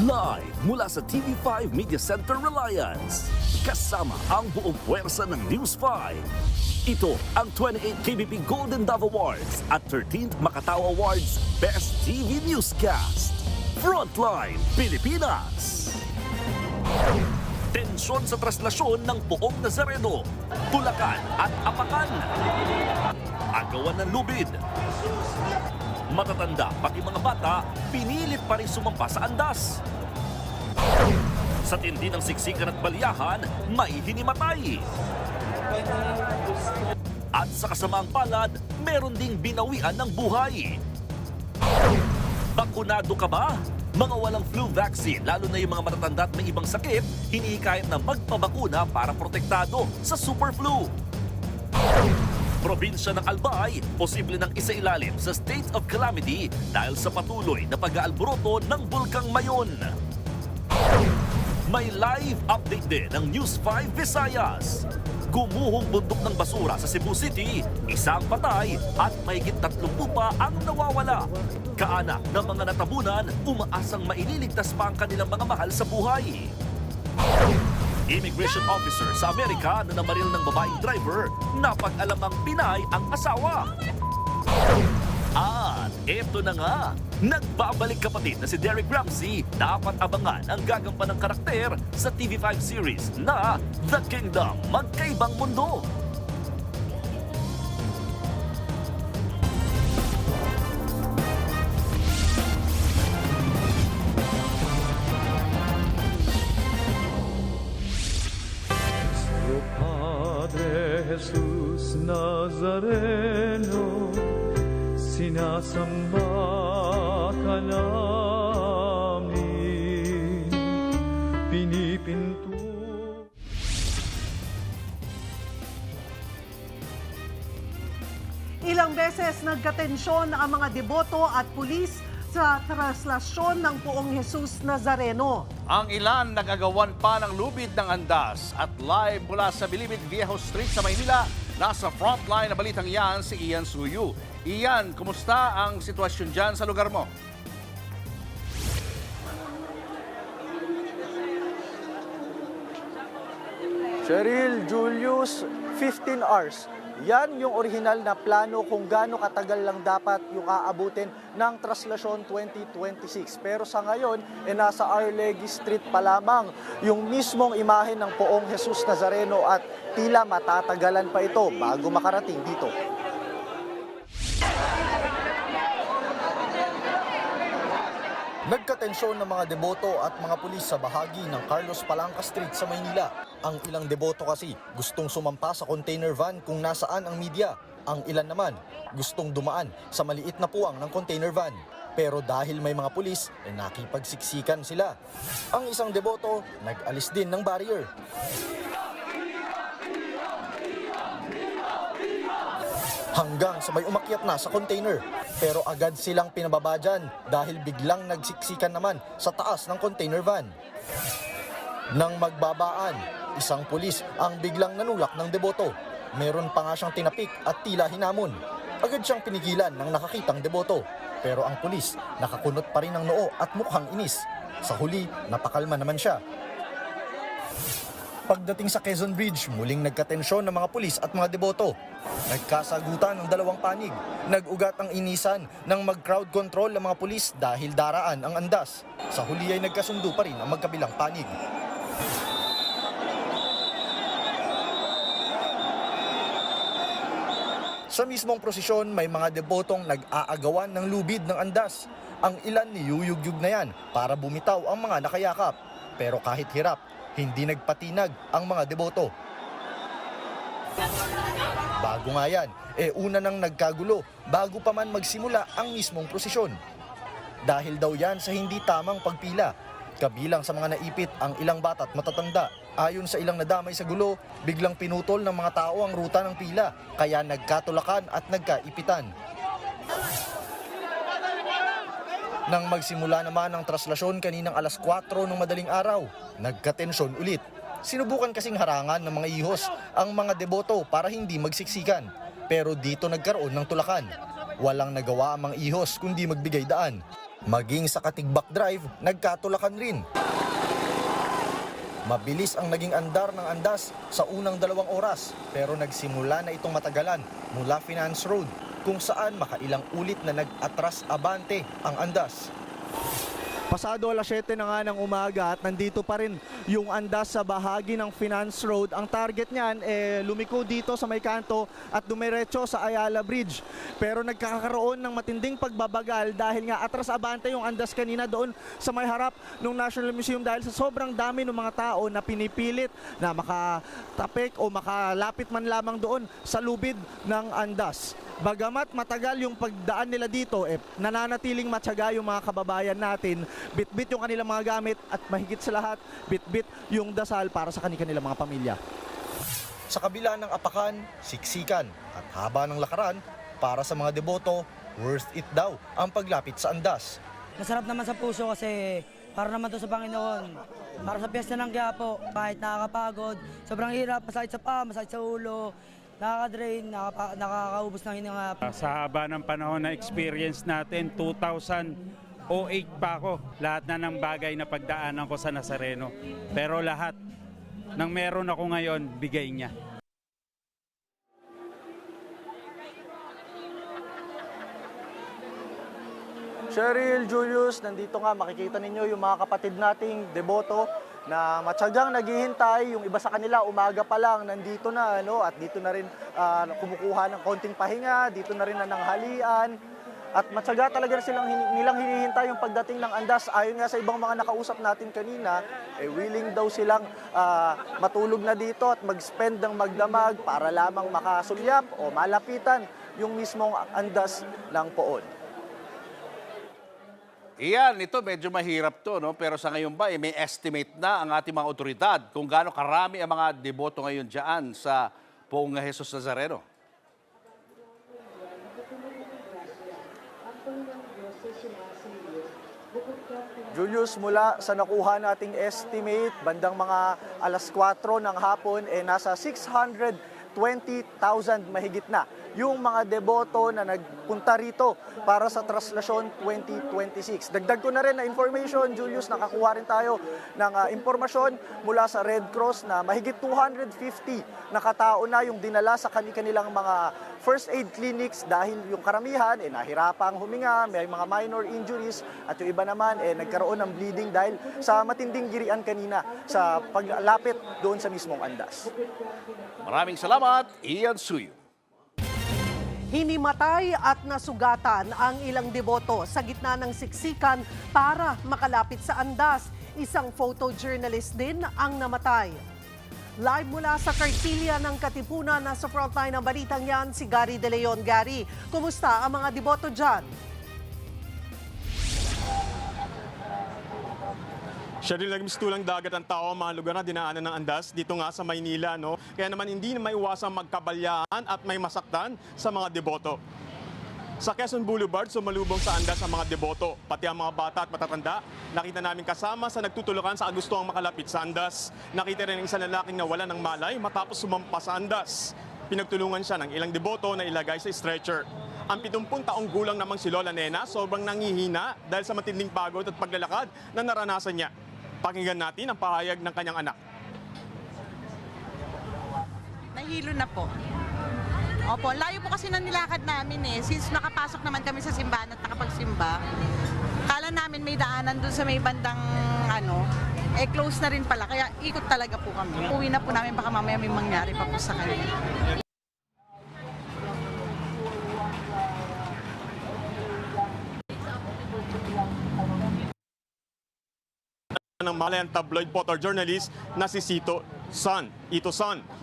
Live mula sa TV5 Media Center Reliance. Kasama ang buong puwersa ng News 5. Ito ang 28th KBP Golden Dove Awards at 13th Makatao Awards Best TV Newscast. Frontline Pilipinas. Tensyon sa traslasyon ng Poong Nazareno, Tulacan at Apakan. Agawan ng lubid. Matatanda pati mga bata, pinilit pa rin sumampa sa andas. Sa tindi ng siksikan at baliyahan, may hinimatay. At sa kasamaang palad, meron ding binawian ng buhay. Bakunado ka ba? Mga walang flu vaccine, lalo na yung mga matatanda at may ibang sakit, hinihikayat na magpabakuna para protektado sa super flu. Probinsya ng Albay, posible ng isailalim sa state of calamity dahil sa patuloy na pag-aalboroto ng Bulkang Mayon. May live update din ng News 5 Visayas. Gumuhong bundok ng basura sa Cebu City, isang patay at mahigit 30 pa ang nawawala. Kaanak ng mga natabunan, umaasang maililigtas pa ang kanilang mga mahal sa buhay. Immigration officer sa Amerika na namaril ng babaeng driver, napag-alamang Pinay ang asawa. At eto na nga, nagbabalik kapatid na si Derek Ramsey. Dapat abangan ang gagampan ng karakter sa TV5 series na The Kingdom, Magkaibang Mundo. Padre Jesus Nazareno, sinasamba ka namin, pinipinto. Ilang beses nagkatensyon ang mga deboto at pulis sa traslasyon ng Poong Jesus Nazareno. Ang ilan nagagawan pa ng lubid ng andas at live mula sa Bilibid Viejo Street sa Maynila. Nasa frontline na balitang yan si Ian Suyu. Ian, kumusta ang sitwasyon dyan sa lugar mo? Cheryl, Julius, 15 hours. Yan yung orihinal na plano kung gaano katagal lang dapat yung aabutin ng Traslasyon 2026. Pero sa ngayon, nasa Arlegui Street pa lamang yung mismong imahe ng Poong Jesus Nazareno at tila matatagalan pa ito bago makarating dito. Nagkatensyon ng mga deboto at mga pulis sa bahagi ng Carlos Palanca Street sa Maynila. Ang ilang deboto kasi gustong sumampa sa container van kung nasaan ang media. Ang ilan naman gustong dumaan sa maliit na puwang ng container van. Pero dahil may mga pulis, nakipagsiksikan sila. Ang isang deboto nag-alis din ng barrier. Hanggang sa may umakyat na sa container. Pero agad silang pinababa dyan dahil biglang nagsiksikan naman sa taas ng container van. Nang magbabaan, isang pulis ang biglang nanulak ng deboto. Meron pa nga siyang tinapik at tila hinamon. Agad siyang pinigilan ng nakakitang deboto. Pero ang pulis nakakunot pa rin ng noo at mukhang inis. Sa huli, napakalma naman siya. Pagdating sa Quezon Bridge, muling nagkatensyon ng mga pulis at mga deboto. Nagkasagutan ng dalawang panig. Nag-ugat ang inisan ng mag-crowd control ng mga pulis dahil daraan ang andas. Sa huli ay nagkasundo pa rin ang magkabilang panig. Sa mismong prosesyon, may mga debotong nag-aagawan ng lubid ng andas. Ang ilan niyuyugyug na yan para bumitaw ang mga nakayakap. Pero kahit hirap, hindi nagpatinag ang mga deboto. Bago nga yan, una nang nagkagulo bago pa man magsimula ang mismong prosesyon. Dahil daw yan sa hindi tamang pagpila. Kabilang sa mga naipit ang ilang bata at matatanda. Ayon sa ilang nadamay sa gulo, biglang pinutol ng mga tao ang ruta ng pila, kaya nagkatulakan at nagkaipitan. Nang magsimula naman ang traslasyon kaninang alas 4 ng madaling araw, nagkatensyon ulit. Sinubukan kasing harangan ng mga ihos ang mga deboto para hindi magsiksikan. Pero dito nagkaroon ng tulakan. Walang nagawa ang mga ihos kundi magbigay daan. Maging sa Katigbak Drive, nagkatulakan rin. Mabilis ang naging andar ng andas sa unang 2 oras pero nagsimula na itong matagalan mula Finance Road kung saan makailang ulit na nag-atras abante ang andas. Pasado alas 7 na nga ng umaga at nandito pa rin yung andas sa bahagi ng Finance Road. Ang target niyan lumiko dito sa may kanto at dumiretso sa Ayala Bridge. Pero nagkakaroon ng matinding pagbabagal dahil nga atras abante yung andas kanina doon sa may harap ng National Museum dahil sa sobrang dami ng mga tao na pinipilit na makatapik o makalapit man lamang doon sa lubid ng andas. Bagamat matagal yung pagdaan nila dito, nananatiling matyaga yung mga kababayan natin. Bit-bit yung kanilang mga gamit at mahigit sa lahat, bit-bit yung dasal para sa kanilang mga pamilya. Sa kabila ng apakan, siksikan at haba ng lakaran, para sa mga deboto, worth it daw ang paglapit sa andas. Masarap naman sa puso kasi para naman to sa Panginoon. Para sa piyesta ng Quiapo, kahit nakakapagod, sobrang hirap, masakit sa paa, masakit sa ulo, nakaka-drain, nakakaubos ng hininga. Sa haba ng panahon na experience natin, 2008 pa ako. Lahat na ng bagay na pagdaanan ko sa Nazareno. Pero lahat ng meron ako ngayon, bigay niya. Cheryl, Julius, nandito nga makikita ninyo yung mga kapatid nating deboto na matyagang naghihintay. Yung iba sa kanila umaga pa lang nandito na at dito na rin kumukuha ng konting pahinga, dito na rin nananghalian. At matyaga talaga nilang hinihintay yung pagdating ng andas. Ayon nga sa ibang mga nakausap natin kanina, willing daw silang matulog na dito at mag-spend ng magdamag para lamang makasulyap o malapitan yung mismong andas ng poon. Iyan, ito medyo mahirap to, no? Pero sa ngayon ba, may estimate na ang ating mga otoridad kung gaano karami ang mga deboto ngayon dyan sa Poong Jesus Nazareno? Julius, mula sa nakuha nating estimate, bandang mga alas 4 ng hapon, nasa 620,000 mahigit na yung mga deboto na nagpunta rito para sa Traslasyon 2026. Dagdag ko na rin na information, Julius, nakakuha rin tayo ng impormasyon mula sa Red Cross na mahigit 250 na katao na yung dinala sa kanilang mga first aid clinics dahil yung karamihan nahirapang huminga, may mga minor injuries at yung iba naman nagkaroon ng bleeding dahil sa matinding girian kanina sa paglapit doon sa mismong andas. Maraming salamat, Ian Suyo. Hinimatay at nasugatan ang ilang deboto sa gitna ng siksikan para makalapit sa andas. Isang photojournalist din ang namatay. Live mula sa Cartilla ng Katipunan, nasa frontline ng balitang yan si Gary De Leon. Gary, kumusta ang mga deboto dyan? Cheryl, nagmistulang dagat ang tao ang mga lugar na dinaanan ng andas dito nga sa Maynila, no? Kaya naman hindi na maiwasang magkabalyaan at may masaktan sa mga deboto. Sa Quezon Boulevard, sumalubong sa andas ang mga deboto, pati ang mga bata at matatanda. Nakita namin kasama sa nagtutulukan sa gusto ang makalapit sa andas. Nakita rin ang isang lalaking nawala ng malay matapos sumampa sa andas. Pinagtulungan siya ng ilang deboto na ilagay sa stretcher. Ang 70 taong gulang namang si Lola Nena sobrang nangihina dahil sa matinding pagod at paglalakad na naranasan niya. Pakinggan natin ang pahayag ng kanyang anak. Nahilo na po. Opo, layo po kasi ng nilakad namin Since nakapasok naman kami sa simbahan at nakapagsimba, kala namin may daanan dun sa may bandang close na rin pala. Kaya ikot talaga po kami. Uwi na po namin, baka mamaya may mangyari pa po sa kanila. Ng Malayan tabloid photojournalist na si Ito Son.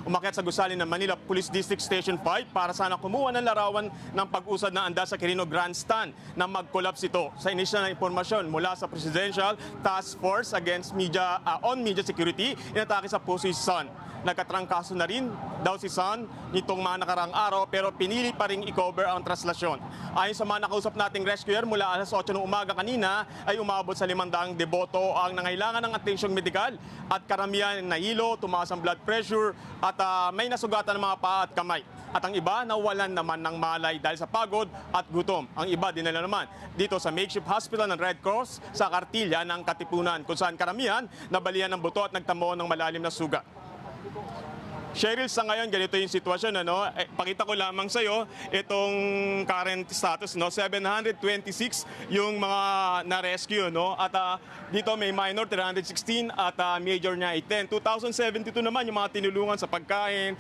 Umakyat sa gusali ng Manila Police District Station 5 para sana kumuha ng larawan ng pag-usad ng andas sa Quirino Grandstand na mag-collapse ito. Sa inisyal na impormasyon mula sa Presidential Task Force Against Media on Media Security, inatake sa puso si Son. Nagkatrangkaso na rin daw si Son nitong mga nakaraang araw pero pinili pa rin i-cover ang traslasyon. Ayon sa mga nakausap nating rescuer, mula alas 8 ng umaga kanina ay umabot sa 500 deboto ang nangailangan ng atensyong medikal at karamihan nahilo, tumaas ang blood pressure at may nasugatan ng mga paa at kamay. At ang iba nawalan naman ng malay dahil sa pagod at gutom. Ang iba dinala naman dito sa makeshift hospital ng Red Cross sa Kartilya ng Katipunan kung saan karamihan nabalian ng buto at nagtamo ng malalim na sugat. Cheryl, sa ngayon, ganito yung sitwasyon. Pakita ko lamang sa iyo itong current status. 726 yung mga na-rescue. At dito may minor, 316 at major niya ay 10. 2,072 naman yung mga tinulungan sa pagkain,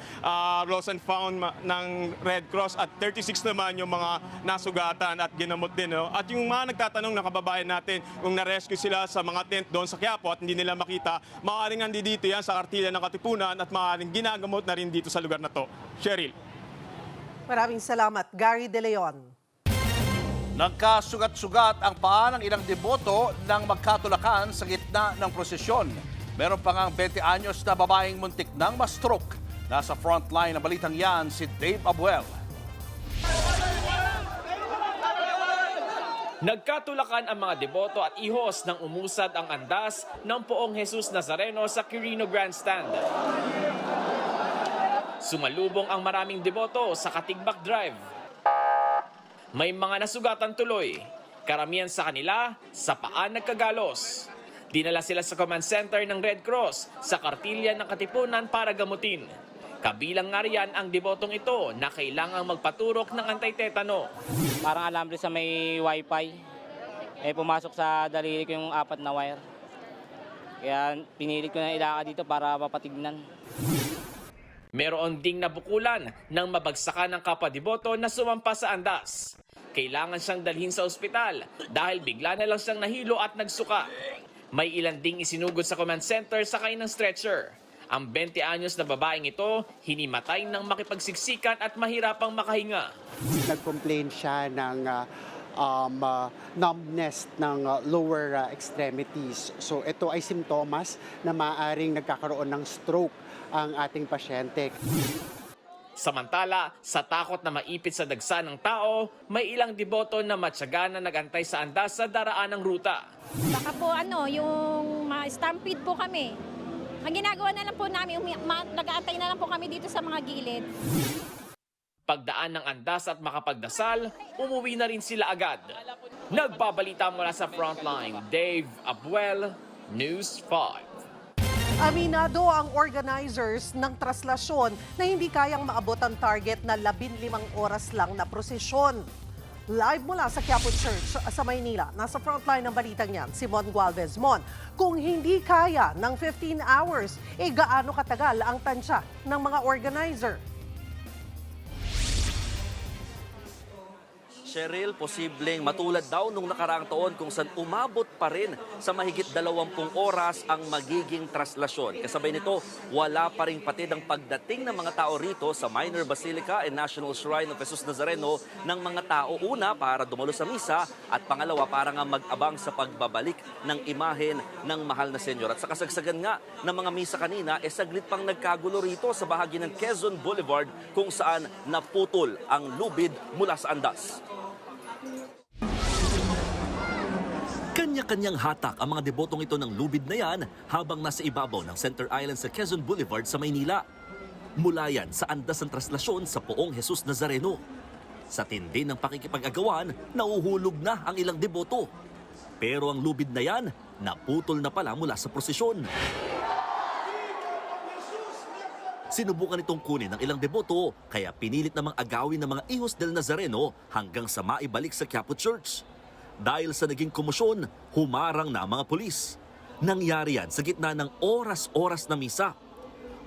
lost and found ng Red Cross at 36 naman yung mga nasugatan at ginamot din. At yung mga nagtatanong na kababayan natin kung na-rescue sila sa mga tent doon sa Quiapo at hindi nila makita, maaaring andi dito yan sa Kartilya ng Katipunan at maaaring ginagamot na rin dito sa lugar na to. Cheryl. Maraming salamat, Gary De Leon. Nagkasugat-sugat ang paa ng ilang deboto nang magkatulakan sa gitna ng prosesyon. Meron pa ngang 20 anyos na babaeng muntik nang ma-stroke. Nasa frontline ng balitang yan si Dave Abuel. Nagkatulakan ang mga deboto at ihos nang umusad ang andas ng Poong Jesus Nazareno sa Quirino Grandstand. Sumalubong ang maraming deboto sa Katigbak Drive. May mga nasugatan tuloy. Karamihan sa kanila, sa paan nagkagalos. Dinala sila sa command center ng Red Cross sa Kartilya ng Katipunan para gamutin. Kabilang nga riyan ang debotong ito na kailangang magpaturok ng anti-tetano. Parang alambre sa may wifi. Pumasok sa daliri ko yung 4 na wire. Kaya pinilit ko na ilakad dito para mapatignan. Meron ding nabukulan ng mabagsakan ng kapwa-deboto na sumampa sa andas. Kailangan siyang dalhin sa ospital dahil bigla na lang siyang nahilo at nagsuka. May ilan ding isinugod sa command center sakay ng stretcher. Ang 20 anyos na babaeng ito, hinimatay ng makipagsiksikan at mahirapang makahinga. Nag-complain siya ng numbness ng lower extremities. So ito ay simptomas na maaaring nagkakaroon ng stroke ang ating pasyente. Samantala, sa takot na maipit sa dagsa ng tao, may ilang deboto na matyaga na nagantay sa andas sa daraan ng ruta. Baka po yung stampede po kami. Ang ginagawa na lang po namin, nag-aantay na lang po kami dito sa mga gilid. Pagdaan ng andas at makapagdasal, umuwi na rin sila agad. Nagbabalita mula sa frontline, Dave Abuel, News 5. Aminado ang organizers ng traslasyon na hindi kayang maabot ang target na 15 oras lang na prosesyon. Live mula sa Quiapo Church sa Maynila, nasa frontline ng balitang yan, si Mon Gualvez. Mon, kung hindi kaya ng 15 hours, gaano katagal ang tansya ng mga organizer? Cheryl, posibleng matulad daw nung nakaraang taon kung saan umabot pa rin sa mahigit 20 oras ang magiging traslasyon. Kasabay nito, wala pa rin patid ang pagdating ng mga tao rito sa Minor Basilica and National Shrine of Jesus Nazareno ng mga tao una para dumalo sa misa at pangalawa para nga mag-abang sa pagbabalik ng imahen ng mahal na Senyor. At sa kasagsagan nga ng mga misa kanina, saglit pang nagkagulo rito sa bahagi ng Quezon Boulevard kung saan naputol ang lubid mula sa andas. Kanya-kanyang hatak ang mga debotong ito ng lubid na yan habang nasa ibabaw ng Center Island sa Quezon Boulevard sa Maynila. Mula yan sa andas ng traslasyon sa Poong Jesus Nazareno. Sa tindi ng pakikipag-agawan, nauhulog na ang ilang deboto. Pero ang lubid na yan, naputol na pala mula sa prosesyon. Sinubukan itong kunin ng ilang deboto, kaya pinilit namang agawin ng mga Hijos del Nazareno hanggang sa maibalik sa Quiapo Church. Dahil sa naging komosyon, humarang na ang mga pulis. Nangyari yan sa gitna ng oras-oras na misa.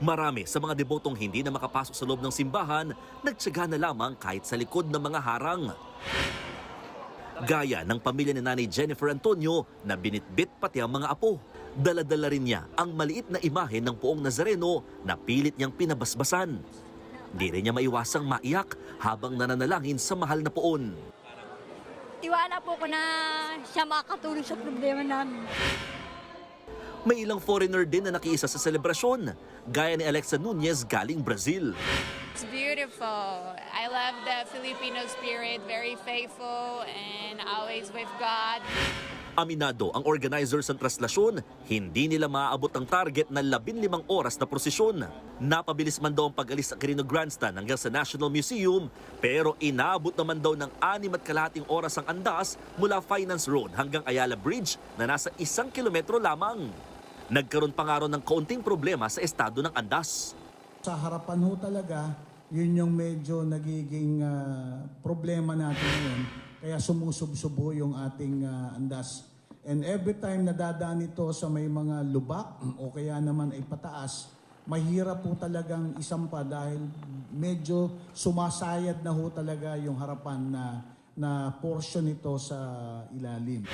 Marami sa mga debotong hindi na makapasok sa loob ng simbahan, nagtiyaga na lamang kahit sa likod ng mga harang. Gaya ng pamilya ni Nanay Jennifer Antonio na binitbit pati ang mga apo. Dala-dala rin niya ang maliit na imahe ng Poong Nazareno na pilit niyang pinabasbasan. Di rin niya maiwasang maiyak habang nananalangin sa mahal na poon. Tiwala po ko na siya makakatulong sa problema namin. May ilang foreigner din na nakiisa sa selebrasyon, gaya ni Alexa Nunez galing Brazil. It's beautiful. I love the Filipino spirit, very faithful and always with God. Aminado ang organizers ng traslasyon, hindi nila maaabot ang target na 15 oras na prosesyon. Napabilis man daw ang pag-alis sa Quirino Grandstand hanggang sa National Museum, pero inaabot naman daw ng 6.5 oras ang andas mula Finance Road hanggang Ayala Bridge na nasa 1 kilometro lamang. Nagkaroon pa nga ron ng kaunting problema sa estado ng andas. Sa harapan ho talaga, yun yung medyo nagiging problema natin ngayon. Kaya sumusubsubo yung ating andas. And every time nadadaan ito sa may mga lubak o kaya naman ay pataas, mahirap po talagang isampa dahil medyo sumasayad na ho talaga yung harapan na portion nito sa ilalim.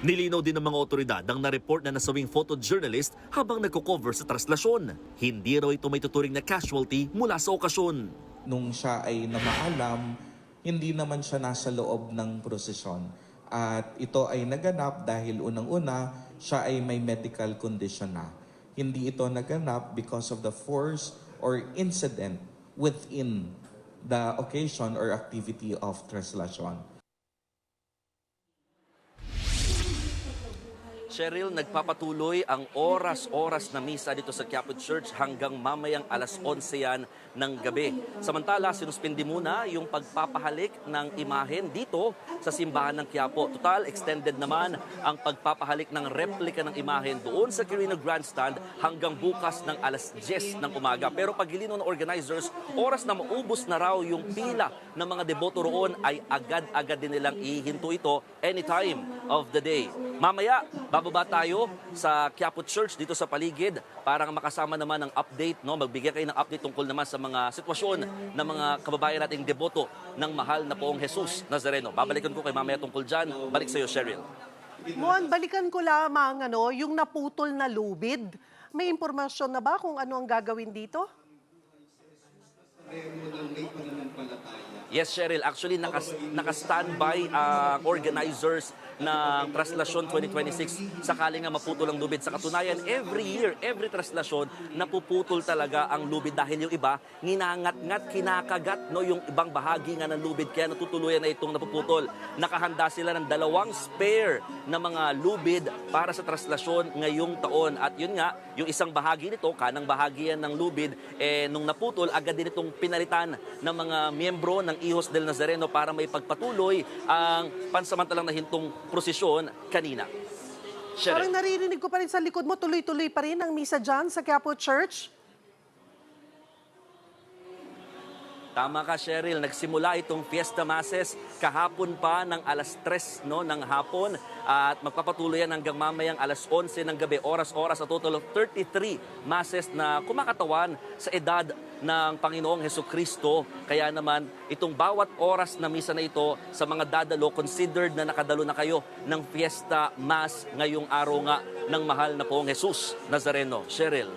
Nilinaw din ng mga otoridad ang na-report na nasawing photojournalist habang nagko-cover sa traslasyon. Hindi raw ito may tuturing na casualty mula sa okasyon. Nung siya ay namaalam, hindi naman siya nasa loob ng prosesyon. At ito ay naganap dahil unang-una, siya ay may medical condition na. Hindi ito naganap because of the force or incident within the occasion or activity of traslasyon. Cheryl, nagpapatuloy ang oras-oras na misa dito sa Quiapo Church hanggang mamayang alas 11 yan ng gabi. Samantala, sinuspindi muna yung pagpapahalik ng imahen dito sa simbahan ng Quiapo. Total, extended naman ang pagpapahalik ng replika ng imahen doon sa Quirino Grandstand hanggang bukas ng alas 10 ng umaga. Pero paglilinaw ng organizers, oras na maubos na raw yung pila ng mga deboto roon ay agad-agad din nilang ihinto ito anytime of the day. Mamaya, bababa tayo sa Quiapo Church dito sa paligid para makasama naman ng update, no? Magbigay kayo ng update tungkol naman sa mga sitwasyon ng mga kababayan nating deboto ng mahal na Poong Jesus Nazareno. Babalikan ko kay mamaya tungkol dyan. Balik sa iyo, Cheryl. Mon, balikan ko lamang yung naputol na lubid. May impormasyon na ba kung ano ang gagawin dito? Yes, Cheryl. Actually, naka-standby ang organizers ng Traslasyon 2026 sakali nga maputol ang lubid. Sa katunayan, every year, every traslasyon, napuputol talaga ang lubid dahil yung iba, nginangat-ngat, kinakagat yung ibang bahagi nga ng lubid kaya natutuluyan na itong napuputol. Nakahanda sila ng 2 spare na mga lubid para sa traslasyon ngayong taon. At yun nga, yung isang bahagi nito, kanang bahagi yan ng lubid, nung naputol, agad din itong pinalitan ng mga miyembro ng Hijos del Nazareno para may pagpatuloy ang pansamantalang nahintong prosesyon kanina. Parang naririnig ko pa rin sa likod mo, tuloy-tuloy pa rin ang misa dyan sa Quiapo Church. Tama ka, Cheryl. Nagsimula itong Fiesta Masses kahapon pa ng alas 3 ng hapon at magpapatuloy yan hanggang mamayang alas 11 ng gabi. Oras-oras, a total of 33 Masses na kumakatawan sa edad ng Panginoong Hesukristo. Kaya naman, itong bawat oras na misa na ito sa mga dadalo, considered na nakadalo na kayo ng Fiesta Mass ngayong araw nga ng mahal na Poong Jesus Nazareno. Cheryl.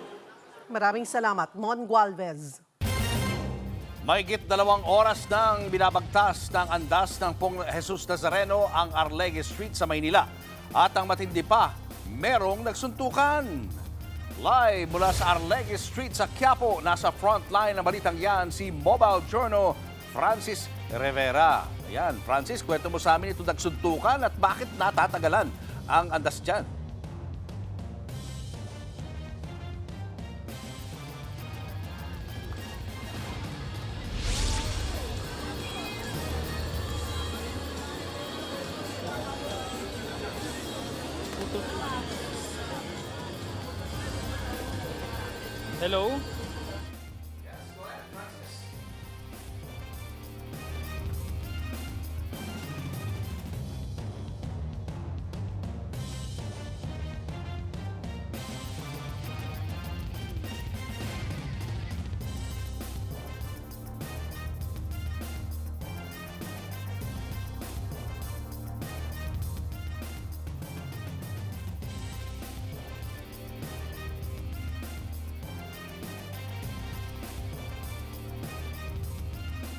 Maraming salamat, Mon Gualvez. Mahigit 2 oras nang binabagtas ng andas ng Poong Jesus Nazareno ang Arlegue Street sa Maynila. At ang matindi pa, merong nagsuntukan. Live mula sa Arlegue Street sa Quiapo, nasa frontline ng balitang yan si Mobile Journal Francis Rivera. Ayan, Francis, kwento mo sa amin itong nagsuntukan at bakit natatagalan ang andas dyan. Hello?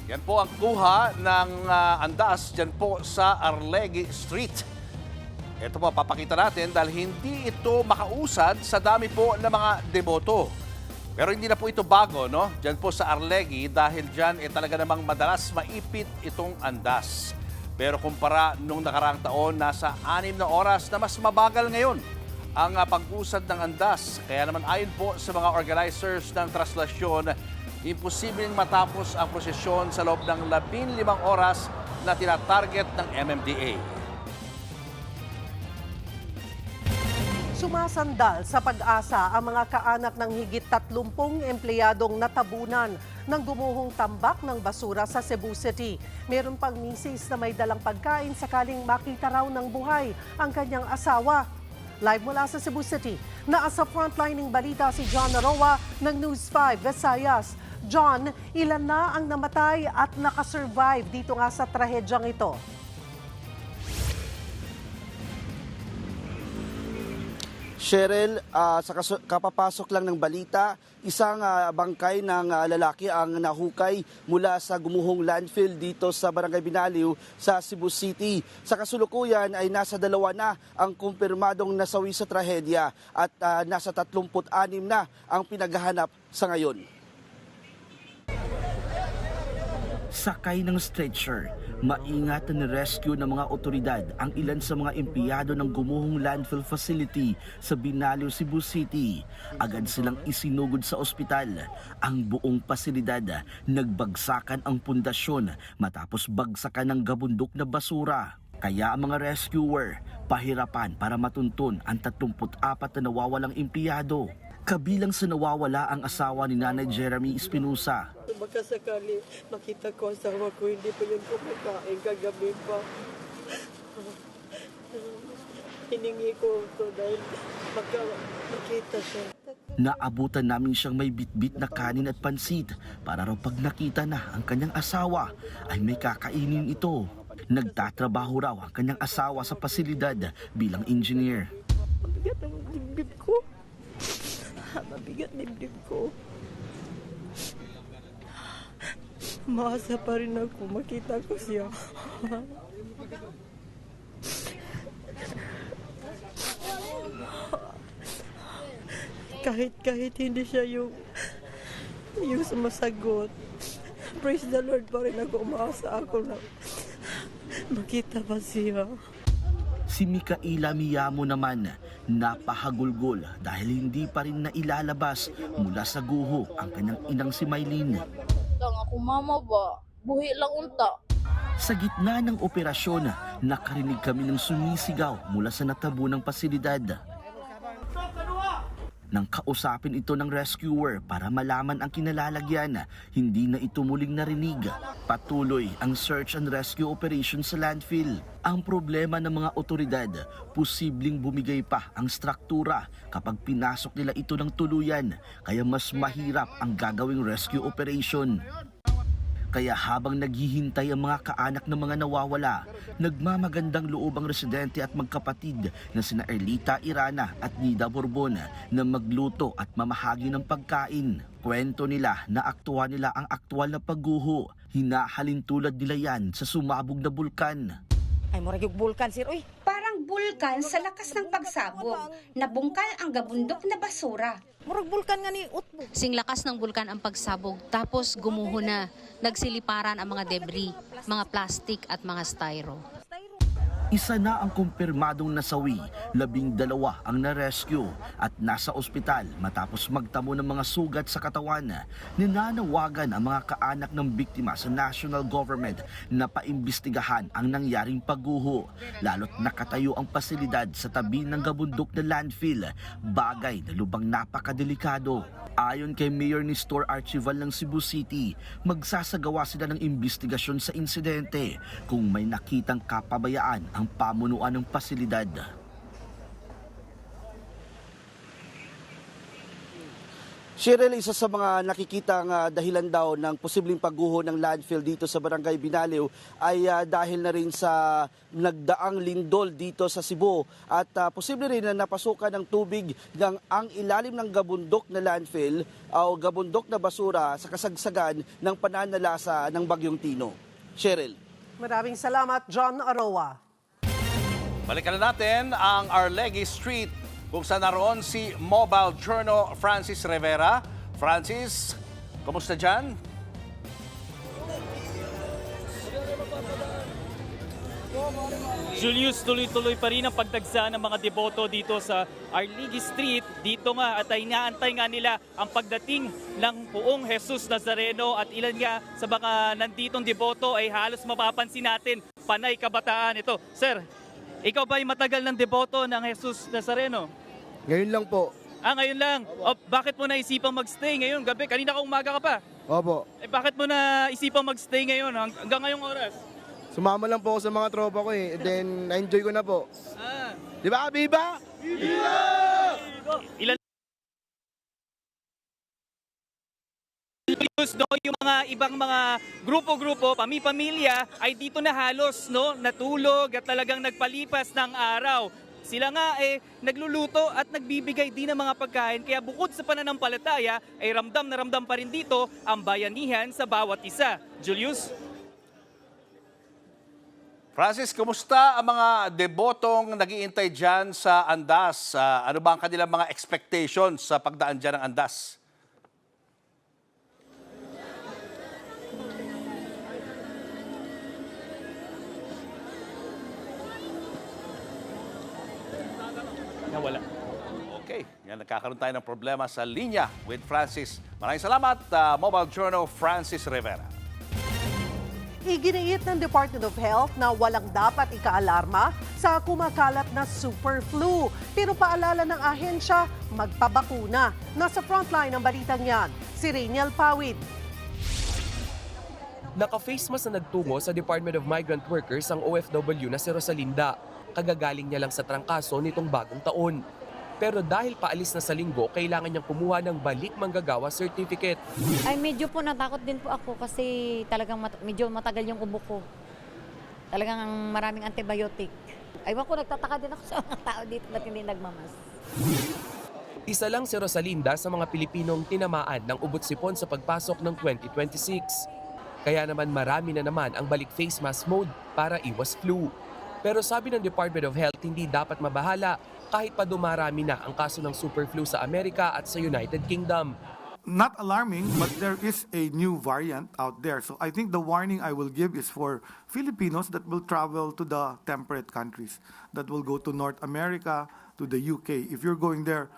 Yan po ang kuha ng andas dyan po sa Arlegue Street. Ito po, papakita natin dahil hindi ito makausad sa dami po ng mga deboto. Pero hindi na po ito bago, no? Diyan po sa Arlegui dahil diyan talaga namang madalas maipit itong andas. Pero kumpara nung nakaraang taon, nasa 6 na oras na mas mabagal ngayon ang pag-usad ng andas. Kaya naman ayon po sa mga organizers ng traslasyon, imposibleng matapos ang prosesyon sa loob ng 15 oras na tinatarget ng MMDA. Sumasandal sa pag-asa ang mga kaanak ng higit 30 empleyadong natabunan ng gumuhong tambak ng basura sa Cebu City. Meron pang misis na may dalang pagkain sakaling makita raw ng buhay ang kanyang asawa. Live mula sa Cebu City, naasa frontlining balita si John Aroa ng News 5 Visayas. John, ilan na ang namatay at nakasurvive dito nga sa trahedyang ito? Cheryl, sa kapapasok lang ng balita, isang bangkay ng lalaki ang nahukay mula sa gumuhong landfill dito sa Barangay Binaliw sa Cebu City. Sa kasulukuyan ay nasa 2 na ang kumpirmadong nasawi sa trahedya at nasa 36 na ang pinaghahanap sa ngayon. Sakay ng stretcher, maingat na rescue ng mga otoridad ang ilan sa mga empleyado ng gumuhong landfill facility sa Binaliw, Cebu City. Agad silang isinugod sa ospital. Ang buong pasilidad, nagbagsakan ang pundasyon matapos bagsakan ng gabundok na basura. Kaya ang mga rescuer, pahirapan para matuntun ang 34 na nawawalang empleyado. Kabilang sa nawawala ang asawa ni Nanay Jeremy Espinosa. Baka sakali makita ko asawa ko, hindi pa yun kumakain kagabi pa. Hiningi ko ito dahil makita siya. Naabutan namin siyang may bitbit na kanin at pansit para raw pag nakita na ang kanyang asawa ay may kakainin ito. Nagtatrabaho raw ang kanyang asawa sa pasilidad bilang engineer. Mabigat ang dibdib ko. Mabigat dibdib ko. Maasa pa rin ako, makita ko siya. kahit hindi siya yung sumasagot, praise the Lord pa rin ako, umaasa ako na makita pa siya. Si Micaela Miyamo naman, napahagulgol dahil hindi pa rin nailalabas mula sa guho ang kanyang inang si Maylene. Lang ako mama ba, buhi lang unta. Sa gitna ng operasyon, nakarinig kami ng sumisigaw mula sa natabunang pasilidad. Nang kausapin ito ng rescuer para malaman ang kinalalagyan, hindi na ito muling narinig. Patuloy ang search and rescue operation sa landfill. Ang problema ng mga otoridad, posibleng bumigay pa ang struktura kapag pinasok nila ito ng tuluyan, kaya mas mahirap ang gagawing rescue operation. Kaya habang naghihintay ang mga kaanak ng mga nawawala, nagmamagandang loob ang residente at magkapatid na sina Erlita Irana at Nida Borbon na magluto at mamahagi ng pagkain. Kwento nila na aktuhan nila ang aktwal na pagguho. Hinahalin tulad nila yan sa sumabog na bulkan. Ay, murag yung bulkan, sir. Uy, parang bulkan sa lakas ng pagsabog. Nabungkal ang gabundok na basura. Murag bulkan nga ni Utbo. Sing lakas ng bulkan ang pagsabog, tapos gumuho na. Nagsiliparan ang mga debris, mga plastic at mga styro. Isa na ang kumpirmadong nasawi, 12 ang na-rescue at nasa ospital matapos magtamo ng mga sugat sa katawan. Ninanawagan ang mga kaanak ng biktima sa national government na paimbestigahan ang nangyaring pagguho, lalo't nakatayo ang pasilidad sa tabi ng gabundok na landfill, bagay na lubang napakadelikado. Ayon kay Mayor Nestor Archival ng Cebu City, magsasagawa sila ng imbestigasyon sa insidente kung may nakitang kapabayaan ang pamunuan ng pasilidad. Cheryl, isa sa mga nakikitang dahilan daw ng posibleng pagguho ng landfill dito sa Barangay Binaliw ay dahil na rin sa nagdaang lindol dito sa Cebu at posible rin na napasukan ng tubig ang ilalim ng gabundok na landfill o gabundok na basura sa kasagsagan ng pananalasa ng Bagyong Tino. Cheryl. Maraming salamat, John Aroa. Balikan na natin ang Arlegui Street kung saan naroon si Mobile Journal Francis Rivera. Francis, kumusta dyan? Julius, tuloy-tuloy pa rin ang pagdagsa ng mga deboto dito sa Arlegui Street. Dito nga at ay inaantay nga nila ang pagdating ng Poong Jesus Nazareno at ilan nga sa mga nanditong deboto ay halos mapapansin natin panay kabataan ito. Sir, ikaw ba ay matagal ng deboto ng Jesus Nazareno? Ngayon lang po. Ngayon lang. O, bakit mo naisipang magstay ngayon gabi? Kanina ka umaga ka pa. Opo. Bakit mo naisipang magstay ngayon hanggang ngayong oras? Sumama lang po ako sa mga tropa ko eh. Then, na-enjoy ko na po. Di ba, Biba? Biba! Ilan no, yung mga ibang mga grupo-grupo, pamilya ay dito na halos no, natulog at talagang nagpalipas ng araw. Sila nga nagluluto at nagbibigay din ng mga pagkain kaya bukod sa pananampalataya ay ramdam na ramdam pa rin dito ang bayanihan sa bawat isa. Julius? Francis, kumusta ang mga debotong nag-iintay dyan sa Andas? Ano ba ang kanilang mga expectations sa pagdaan dyan ng Andas? Nawala. Okay, yan, nagkakaroon tayo ng problema sa linya with Francis. Maraming salamat, Mobile Journal Francis Rivera. Iginiit ng Department of Health na walang dapat ikaalarma sa kumakalat na super flu. Pero paalala ng ahensya, magpabakuna. Nasa frontline ng balitang yan, si Rainiel Pawid. Naka-face mask na nagtungo sa Department of Migrant Workers ang OFW na si Rosalinda. Kagagaling niya lang sa trangkaso nitong bagong taon. Pero dahil paalis na sa linggo, kailangan niyang kumuha ng balik manggagawa certificate. Ay medyo po natakot din po ako kasi talagang medyo matagal yung ubo ko. Talagang maraming antibiotic. Aywan ko, nagtataka din ako sa mga tao dito na hindi nagmamas. Isa lang si Rosalinda sa mga Pilipinong tinamaan ng ubot sipon sa pagpasok ng 2026. Kaya naman marami na naman ang balik face mask mode para iwas flu. Pero sabi ng Department of Health, hindi dapat mabahala kahit pa dumarami na ang kaso ng super flu sa Amerika at sa United Kingdom. Not alarming, but there is a new variant out there. So I think the warning I will give is for Filipinos that will travel to the temperate countries, that will go to North America, to the UK. If you're going there,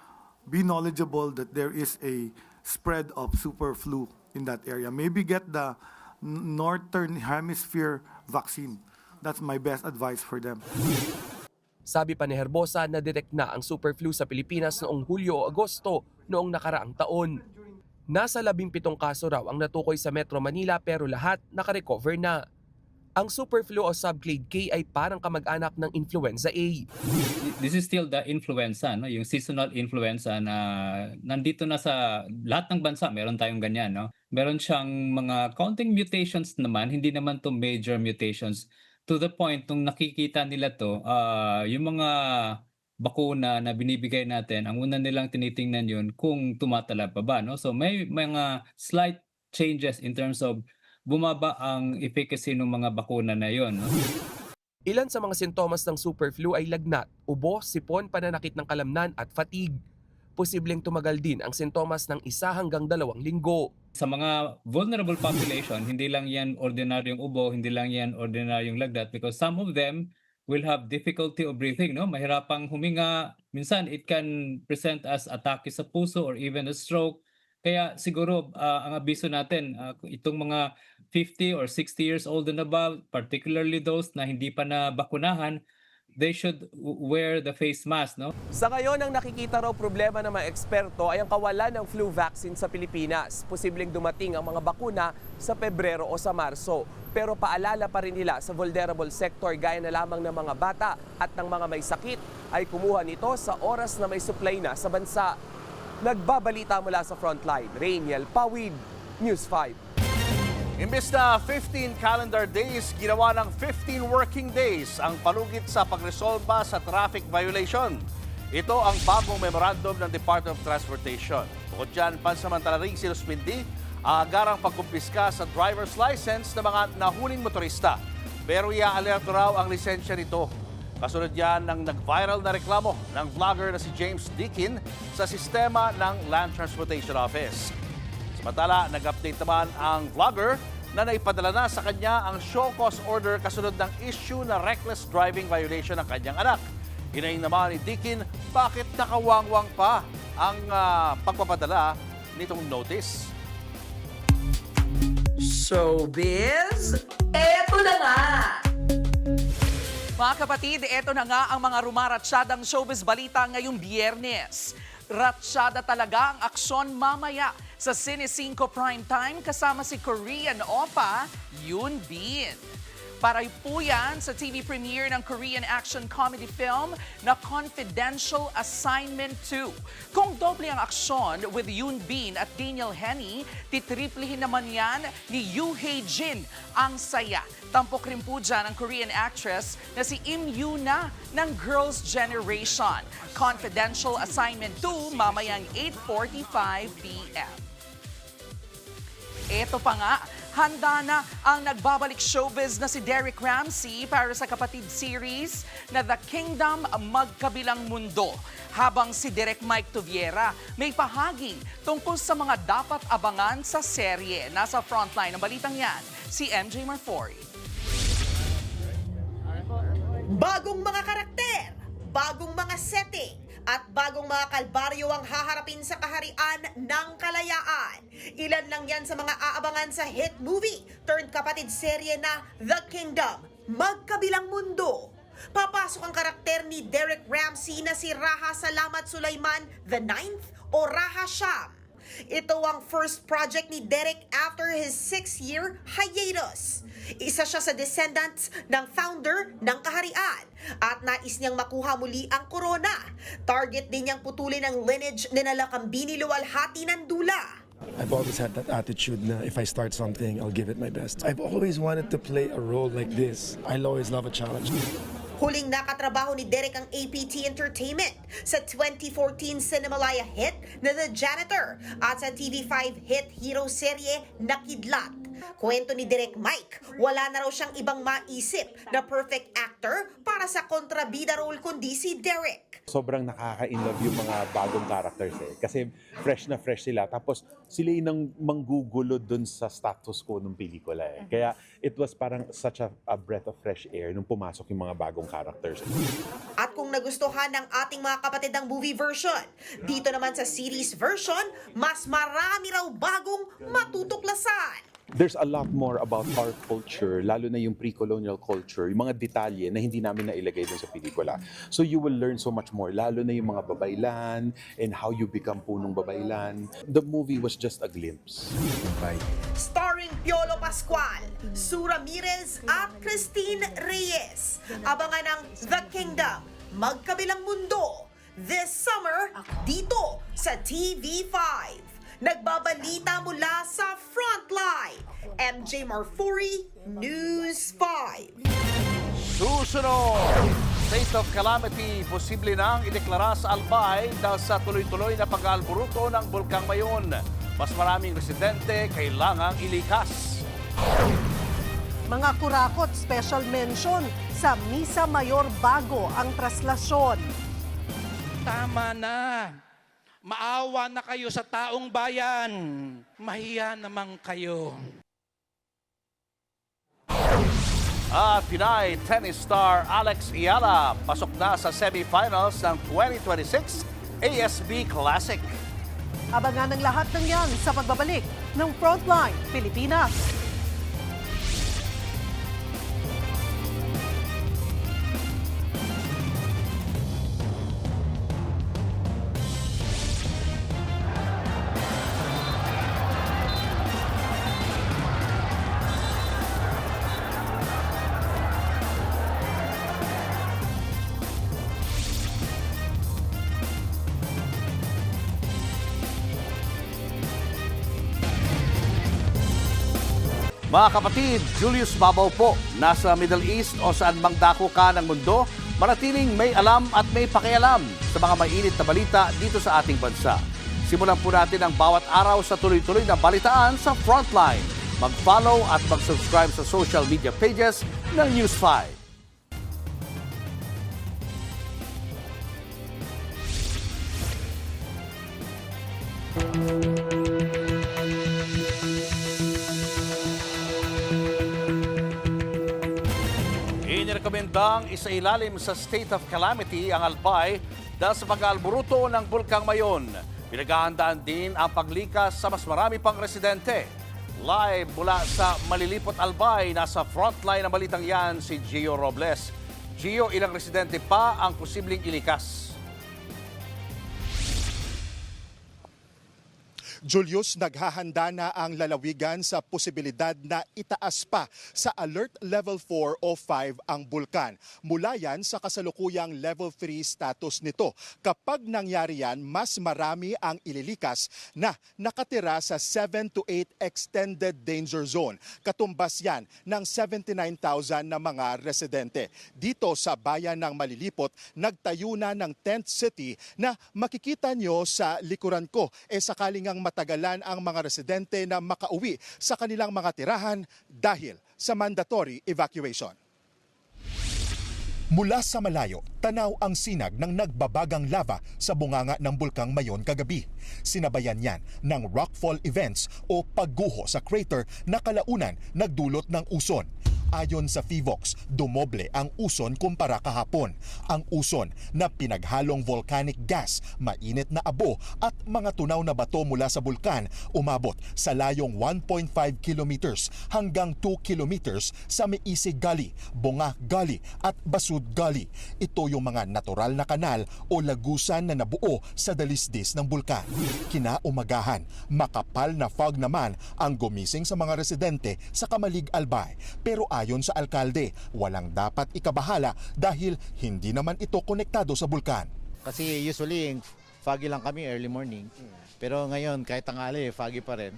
be knowledgeable that there is a spread of super flu in that area. Maybe get the Northern Hemisphere vaccine. That's my best advice for them. Sabi pa ni Herbosa na detect na ang super flu sa Pilipinas noong Hulyo o Agosto noong nakaraang taon. Nasa 17 kaso raw ang natukoy sa Metro Manila pero lahat nakarecover na. Ang super flu o subclade K ay parang kamag-anak ng influenza A. This is still the influenza, no? Yung seasonal influenza na nandito na sa lahat ng bansa, meron tayong ganyan. No? Meron siyang mga counting mutations naman, hindi naman to major mutations. To the point, nung nakikita nila to, yung mga bakuna na binibigay natin, ang una nilang tinitingnan yun kung tumatala pa ba. No? So may mga slight changes in terms of bumaba ang efficacy ng mga bakuna na yon. No? Ilan sa mga sintomas ng super flu ay lagnat, ubo, sipon, pananakit ng kalamnan at fatigue. Posibleng tumagal din ang sintomas ng 1 hanggang 2 linggo. Sa mga vulnerable population, hindi lang yan ordinaryong ubo, hindi lang yan ordinaryong lagnat because some of them will have difficulty of breathing, no? Mahirapang huminga. Minsan it can present as atake sa puso or even a stroke. Kaya siguro ang abiso natin, itong mga 50 or 60 years old and above, particularly those na hindi pa nabakunahan, they should wear the face mask, no? Sa ngayon, ang nakikita raw problema ng mga eksperto ay ang kawalan ng flu vaccine sa Pilipinas. Posibleng dumating ang mga bakuna sa Pebrero o sa Marso. Pero paalala pa rin nila sa vulnerable sector gaya na lamang ng mga bata at ng mga may sakit ay kumuha nito sa oras na may supply na sa bansa. Nagbabalita mula sa frontline, Rainiel Pawid, News 5. Imbes na 15 calendar days, ginawa ng 15 working days ang palugit sa pagresolba sa traffic violation. Ito ang bagong memorandum ng Department of Transportation. Bukod dyan, pansamantala rin sinuspindi ang agarang pagkumpiska sa driver's license ng mga nahuling motorista. Pero i-alerto raw ang lisensya nito. Kasunod yan ng nag-viral na reklamo ng vlogger na si James Deakin sa sistema ng Land Transportation Office. Samantala, nag-update naman ang vlogger na naipadala na sa kanya ang show cause order kasunod ng issue na reckless driving violation ng kanyang anak. Hinaing naman ni Deakin bakit nakawangwang pa ang pagpapadala nitong notice. Showbiz, eto na nga! Mga kapatid, eto na nga ang mga rumaratsyadang showbiz balita ngayong Biyernes. Ratsyada talaga ang aksyon mamaya sa Cine 5 Primetime kasama si Korean Oppa Yoon Bin. Para po yan sa TV premiere ng Korean action comedy film na Confidential Assignment 2. Kung doble ang aksyon with Yoon Bin at Daniel Henney, titriplihin naman yan ni Yoo Hae-jin. Ang saya. Tampok rin po dyan ang Korean actress na si Im Yoona ng Girls' Generation. Confidential Assignment 2, mamayang 8:45 p.m. Ito pa nga, handa na ang nagbabalik showbiz na si Derek Ramsey para sa kapatid series na The Kingdom Magkabilang Mundo. Habang si Direk Mike Toviera may pahagi tungkol sa mga dapat abangan sa serye. Nasa frontline ng balitang yan, si MJ Marfori. Bagong mga karakter, bagong mga setting, at bagong mga kalbaryo ang haharapin sa kaharian ng kalayaan. Ilan lang yan sa mga aabangan sa hit movie turned kapatid serye na The Kingdom, Magkabilang Mundo. Papasok ang karakter ni Derek Ramsey na si Raha Salamat Sulaiman the 9th o Raha Sham. Ito ang first project ni Derek after his 6-year hiatus. Isa siya sa descendants ng founder ng kaharian at nais niyang makuha muli ang korona. Target din niyang putulin ang lineage ni Nalakambini Luwalhati ng Dula. I've always had that attitude na if I start something, I'll give it my best. I've always wanted to play a role like this. I'll always love a challenge. Huling nakatrabaho ni Derek ang APT Entertainment sa 2014 Cinemalaya hit na The Janitor at sa TV5 hit hero serye na Kidlat. Kwento ni Direk Mike, wala na raw siyang ibang maisip na perfect actor para sa kontrabida role kundi si Derek. Sobrang nakaka-inlove yung mga bagong characters kasi fresh na fresh sila. Tapos sila yung manggugulo dun sa status quo ng pelikula Kaya it was parang such a breath of fresh air nung pumasok yung mga bagong characters. At kung nagustuhan ng ating mga kapatid ang movie version, dito naman sa series version, mas marami raw bagong matutuklasan. There's a lot more about our culture, lalo na yung pre-colonial culture, yung mga detalye na hindi namin nailagay dun sa pelikula. So you will learn so much more, lalo na yung mga babaylan and how you become punong babaylan. The movie was just a glimpse. Bye. Starring Piolo Pascual, Sue Ramirez at Christine Reyes. Abangan ang The Kingdom, Magkabilang Mundo, this summer dito sa TV5. Nagbabalita mula sa Frontline, MJ Marfori, News 5. Susunod! State of calamity, posible nang ideklara sa Albay dahil sa tuloy-tuloy na pag-aalburuto ng Bulkang Mayon. Mas maraming residente kailangang ilikas. Mga kurakot, special mention sa Misa Mayor Bago ang traslasyon. Tama na. Maawa na kayo sa taong bayan. Mahiya naman kayo. Pinay tennis star Alex Ayala pasok na sa semifinals ng 2026 ASB Classic. Abangan ang lahat ng yan sa pagbabalik ng Frontline Pilipinas. Mga kapatid, Julius Babaw po, nasa Middle East o saan mang dako ka ng mundo, manatiling may alam at may pakialam sa mga mainit na balita dito sa ating bansa. Simulan po natin ang bawat araw sa tuloy-tuloy na balitaan sa Frontline. Mag-follow at mag-subscribe sa social media pages ng News 5. Inirekomendang isailalim sa state of calamity ang Albay dahil sa pag-aalburuto ng Bulkang Mayon. Pinaghahandaan din ang paglikas sa mas marami pang residente. Live mula sa Malilipot Albay, nasa frontline ng balitang yan si Gio Robles. Gio, ilang residente pa ang posibleng ilikas? Julius, naghahanda na ang lalawigan sa posibilidad na itaas pa sa Alert Level 4 o 5 ang bulkan. Mula yan sa kasalukuyang Level 3 status nito. Kapag nangyari yan, mas marami ang ililikas na nakatira sa 7 to 8 Extended Danger Zone. Katumbas yan ng 79,000 na mga residente. Dito sa bayan ng Malilipot, nagtayo na ng tent city na makikita nyo sa likuran ko. Sakaling ang matagalan ang mga residente na makauwi sa kanilang mga tirahan dahil sa mandatory evacuation. Mula sa malayo, tanaw ang sinag ng nagbabagang lava sa bunganga ng Bulkang Mayon kagabi. Sinabayan yan ng rockfall events o pagguho sa crater na kalaunan nagdulot ng uson. Ayon sa FIVOX, dumoble ang uson kumpara kahapon. Ang uson na pinaghalong volcanic gas, mainit na abo at mga tunaw na bato mula sa bulkan umabot sa layong 1.5 kilometers hanggang 2 kilometers sa Meisig Gully, Bunga Gully at Basud Gully. Ito yung mga natural na kanal o lagusan na nabuo sa dalisdis ng bulkan. Kinaumagahan, makapal na fog naman ang gumising sa mga residente sa Kamalig Albay. Pero ayon sa alkalde, walang dapat ikabahala dahil hindi naman ito konektado sa bulkan. Kasi usually foggy lang kami early morning. Pero ngayon kahit tanghali foggy pa rin.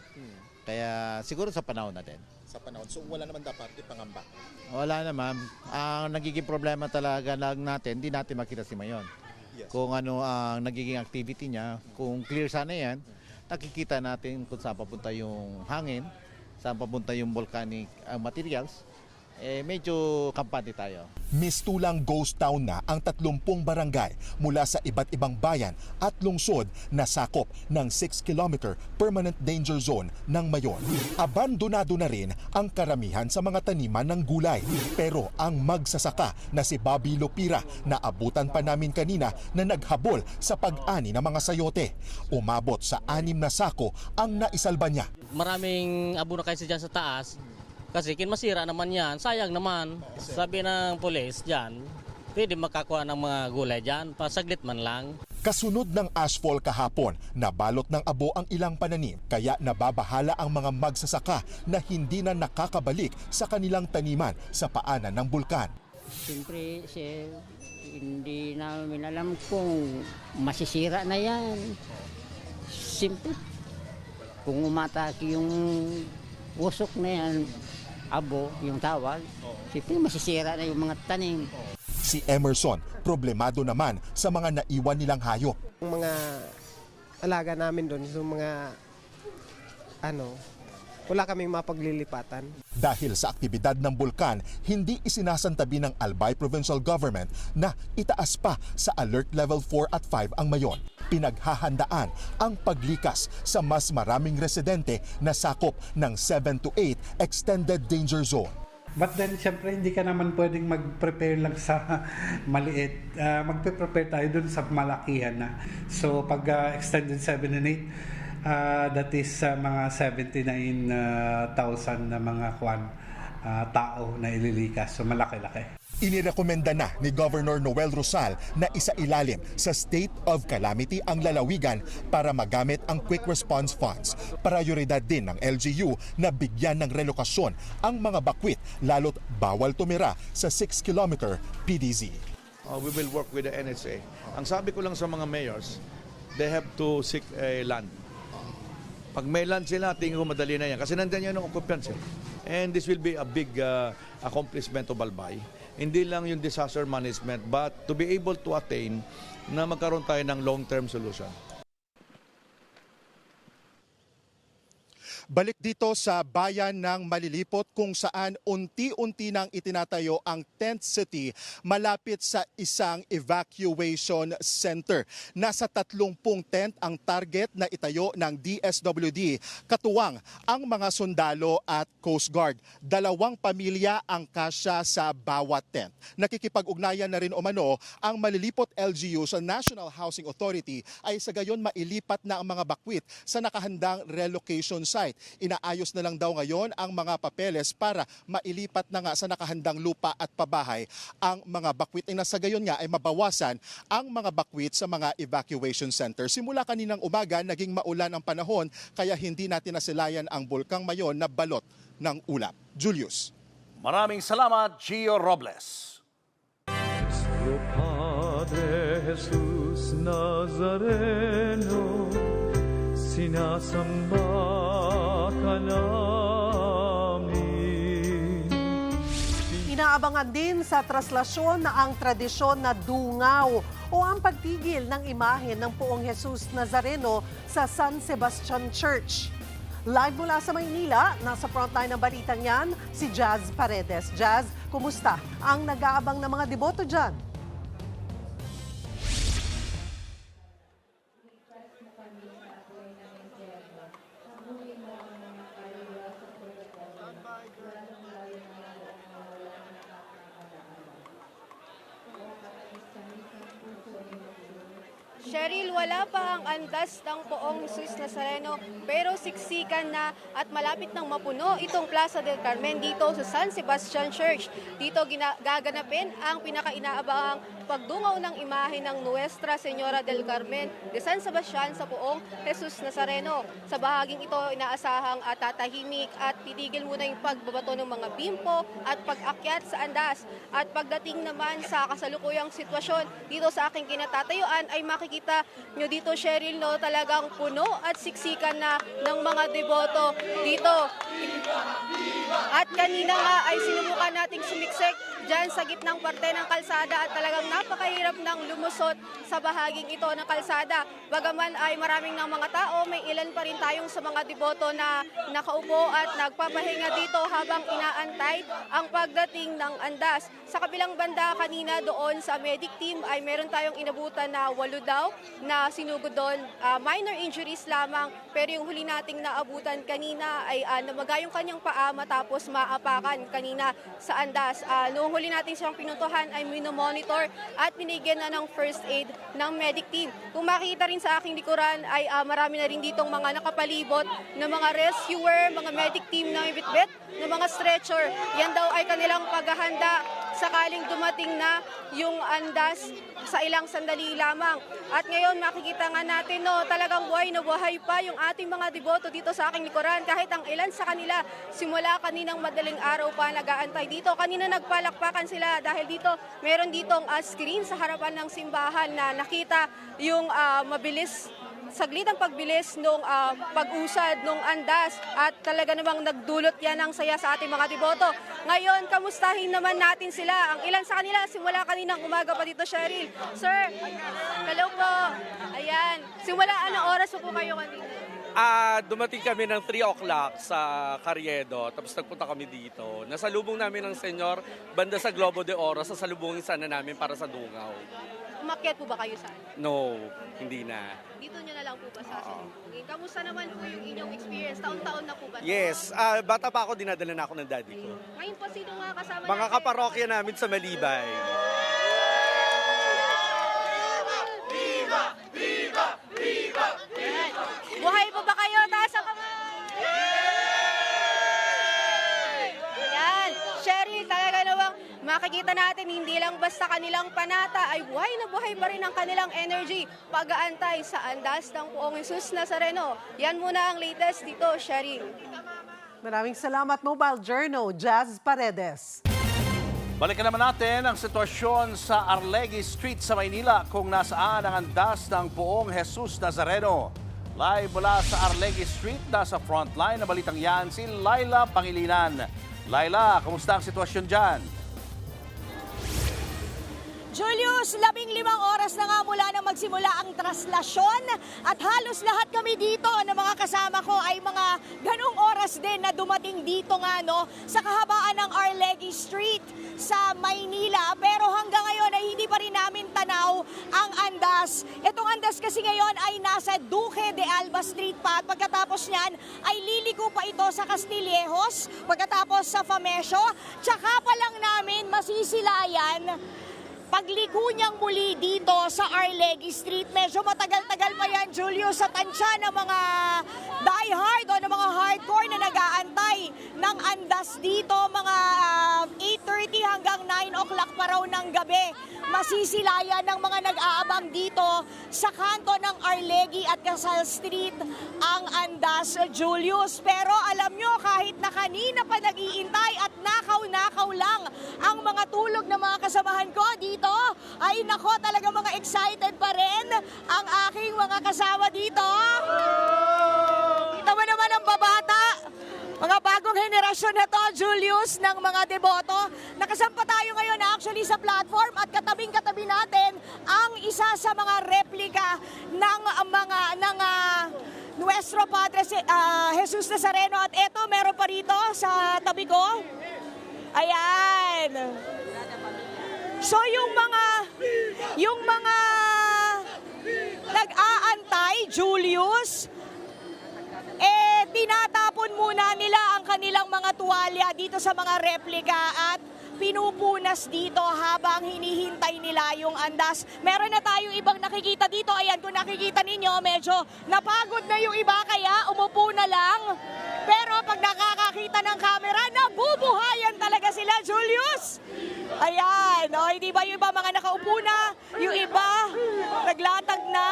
Kaya siguro sa panahon natin. Sa panahon. So wala naman dapat pangamba. Wala naman. Ang nagiging problema talaga lang natin, hindi natin makita si Mayon. Yes. Kung ano ang nagiging activity niya, kung clear sana yan, nakikita natin kung saan papunta yung hangin, saan papunta yung volcanic materials. Medyo kampante tayo. Mistulang ghost town na ang 30 barangay mula sa iba't ibang bayan at lungsod na sakop ng 6-kilometer permanent danger zone ng Mayon. Abandonado na rin ang karamihan sa mga taniman ng gulay. Pero ang magsasaka na si Bobby Lopira na abutan pa namin kanina na naghabol sa pag-ani ng mga sayote. Umabot sa 6 na sako ang naisalba niya. Maraming abo na kasi dyan sa taas. Kasi masira naman yan, sayang naman. Sabi ng pulis dyan, pwede makakuha ng mga gulay dyan, pasaglit man lang. Kasunod ng ashfall kahapon, nabalot ng abo ang ilang pananim, kaya nababahala ang mga magsasaka na hindi na nakakabalik sa kanilang taniman sa paanan ng bulkan. Siyempre, hindi namin alam kung masisira na yan. Siyempre, kung umatake yung usok na yan, abo, yung tawag, siyempre masisira na yung mga tanim. Si Emerson, problemado naman sa mga naiwan nilang hayop. Yung mga alaga namin doon, yung mga wala kaming mapaglilipatan. Dahil sa aktibidad ng bulkan, hindi isinasantabi ng Albay Provincial Government na itaas pa sa Alert Level 4 at 5 ang Mayon. Pinaghahandaan ang paglikas sa mas maraming residente na sakop ng 7 to 8 Extended Danger Zone. But then, siyempre, hindi ka naman pwedeng mag-prepare lang sa maliit. Magpe-prepare tayo dun sa malakihan na. So, pag extended 7 and 8, that is mga 79,000 na mga tao na ililikas. So, malaki-laki. Inirekomenda na ni Governor Noel Rosal na isailalim sa state of calamity ang lalawigan para magamit ang quick response funds. Prioridad din ng LGU na bigyan ng relokasyon ang mga bakwit lalo't bawal tumira sa 6-kilometer PDZ. We will work with the NSA. Ang sabi ko lang sa mga mayors, they have to seek a land. Pag may land sila, tingin ko madali na yan. Kasi nandiyan yan ang occupancy. And this will be a big accomplishment of Albay. Hindi lang yung disaster management, but to be able to attain na magkaroon tayo ng long-term solution. Balik dito sa bayan ng Malilipot kung saan unti-unti nang itinatayo ang tent city malapit sa isang evacuation center. Nasa 30 tent ang target na itayo ng DSWD, katuwang ang mga sundalo at Coast Guard. 2 pamilya ang kasya sa bawat tent. Nakikipag-ugnayan na rin umano ang Malilipot LGU sa National Housing Authority ay sa gayon mailipat na ang mga bakwit sa nakahandang relocation site. Inaayos na lang daw ngayon ang mga papeles para mailipat na nga sa nakahandang lupa at pabahay ang mga bakwit. Ay nasa gayon nga ay mabawasan ang mga bakwit sa mga evacuation center. Simula kaninang umaga naging maulan ang panahon kaya hindi natin nasilayan ang Bulkang Mayon na balot ng ulap. Julius. Maraming salamat, Gio Robles. Padre Jesus Nazareno, sinasamba ka namin. Inaabangan din sa traslasyon na ang tradisyon na dungaw o ang pagtigil ng imahe ng Poong Jesus Nazareno sa San Sebastian Church. Live mula sa Maynila, nasa frontline ng balitang yan, si Jazz Paredes. Jazz, kumusta ang nag-aabang ng mga deboto dyan? Cheryl, wala pa ang andas ng Poong Jesus Nazareno pero siksikan na at malapit nang mapuno itong Plaza del Carmen dito sa San Sebastian Church. Dito gaganapin ang pinaka-inaabangang pagdungaw ng imahe ng Nuestra Señora del Carmen de San Sebastian sa Poong Jesus Nazareno. Sa bahaging ito, inaasahang tatahimik at titigil muna yung pagbabato ng mga bimpo at pag-akyat sa andas. At pagdating naman sa kasalukuyang sitwasyon dito sa aking kinatatayuan ay makikita nyo dito, Cheryl, no, talagang puno at siksikan na ng mga deboto dito. At kanina nga ay sinubukan nating sumiksik dyan sa gitnang parte ng kalsada at talagang napakahirap ng lumusot sa bahaging ito ng kalsada. Bagaman ay maraming ng mga tao, may ilan pa rin tayong sa mga deboto na nakaupo at nagpapahinga dito habang inaantay ang pagdating ng andas. Sa kabilang banda kanina doon sa medic team ay meron tayong inabutan na 8 daw na sinugod doon. Minor injuries lamang, pero yung huli nating naabutan kanina ay namaga yung kanyang paa matapos maapakan kanina sa andas. Noong huli natin siyang pinuntuhan ay minomonitor at binigyan na ng first aid ng medic team. Kung makikita rin sa aking likuran ay marami na rin ditong mga nakapalibot na mga rescuer, mga medic team na may bitbit, na mga stretcher. Yan daw ay kanilang paghahanda sakaling dumating na yung andas sa ilang sandali lamang. At ngayon makikita nga natin, no, talagang buhay na buhay pa yung ating mga deboto dito sa aking likuran. Kahit ang ilan sa kanila simula kaninang madaling araw pa nag-aantay dito. Kanina nagpalakpakan sila dahil dito meron ditong screen sa harapan ng simbahan na nakita yung mabilis saglit ang pagbilis nung pag-usad nung andas at talaga namang nagdulot yan ng saya sa ating mga deboto. Ngayon, kamustahin naman natin sila. Ang ilan sa kanila, simula kaninang umaga pa dito, Cheryl. Sir, hello po. Ayan. Simula anong oras po kayo kanina? Dumating kami ng 3 o'clock sa Carriedo, tapos nagpunta kami dito. Nasalubong namin ng senyor, banda sa Globo de Oro, sasalubungin sana namin para sa dungaw. Umakyat po ba kayo saan? No, hindi na. Dito nyo na lang po ba sasalubungin? Kamusta naman po yung inyong experience? Taon-taon na po ba? Yes, bata pa ako, dinadala na ako ng daddy ko. Ngayon po, sino nga kasama Mga natin? kaparokya namin sa Malibay. Viva! Viva! Viva! Buhay po ba kayo? Taas ang kamay! Ayan, Cheryl, talaga namang makikita natin hindi lang basta kanilang panata ay buhay na buhay pa rin ang kanilang energy pag-aantay sa andas ng Poong Jesus Nazareno. Yan muna ang latest dito, Cheryl. Maraming salamat, Mobile Journal, Jazz Paredes. Balikan naman natin ang sitwasyon sa Arlegui Street sa Maynila kung nasaan ang andas ng Poong Jesus Nazareno. Live mula sa Arlegui Street, nasa frontline na balitang yan si Laila Pangilinan. Laila, kumusta ang sitwasyon dyan? Julius, 15 oras na nga mula na magsimula ang traslasyon at halos lahat kami dito na mga kasama ko ay mga ganong oras din na dumating dito nga sa kahabaan ng Arlegui Street sa Maynila. Pero hanggang ngayon ay hindi pa rin namin tanaw ang andas. Itong andas kasi ngayon ay nasa Duque de Alba Street pa at pagkatapos niyan ay liliko pa ito sa Castillejos, pagkatapos sa Famesio, tsaka pa lang namin masisilayan pagliko niyang muli dito sa Arlegui Street. Medyo matagal-tagal pa yan, Julius, sa tansya ng mga diehard o ng mga hardcore na nag-aantay ng andas dito. Mga 8:30 hanggang 9 o'clock pa raw ng gabi. Masisilayan ng mga nag-aabang dito sa kanto ng Arlegui at Casal Street ang andas, Julius. Pero alam nyo, kahit na kanina pa nag-iintay at nakaw-nakaw lang ang mga tulog ng mga kasamahan ko dito, ay nako, talaga mga excited pa rin ang aking mga kasama dito. Kita mo naman ang babata, mga bagong henerasyon na to, Julius, ng mga deboto. Nakasampa tayo ngayon actually sa platform at katabing-katabi natin ang isa sa mga replika ng Nuestro Padre Jesus Nazareno. At eto, meron pa rito sa tabi ko. Ayan. So yung mga nag-aantay, Julius, tinatapon muna nila ang kanilang mga tuwalya dito sa mga replika at pinupunas dito habang hinihintay nila yung andas. Meron na tayong ibang nakikita dito. Ayan, kung nakikita ninyo, medyo napagod na yung iba kaya umupo na lang. Pero pag nakakakita ng camera, nabubuhayan talaga sila, Julius. Ayan, hindi ba yung iba mga nakaupo na? Yung iba, naglatag na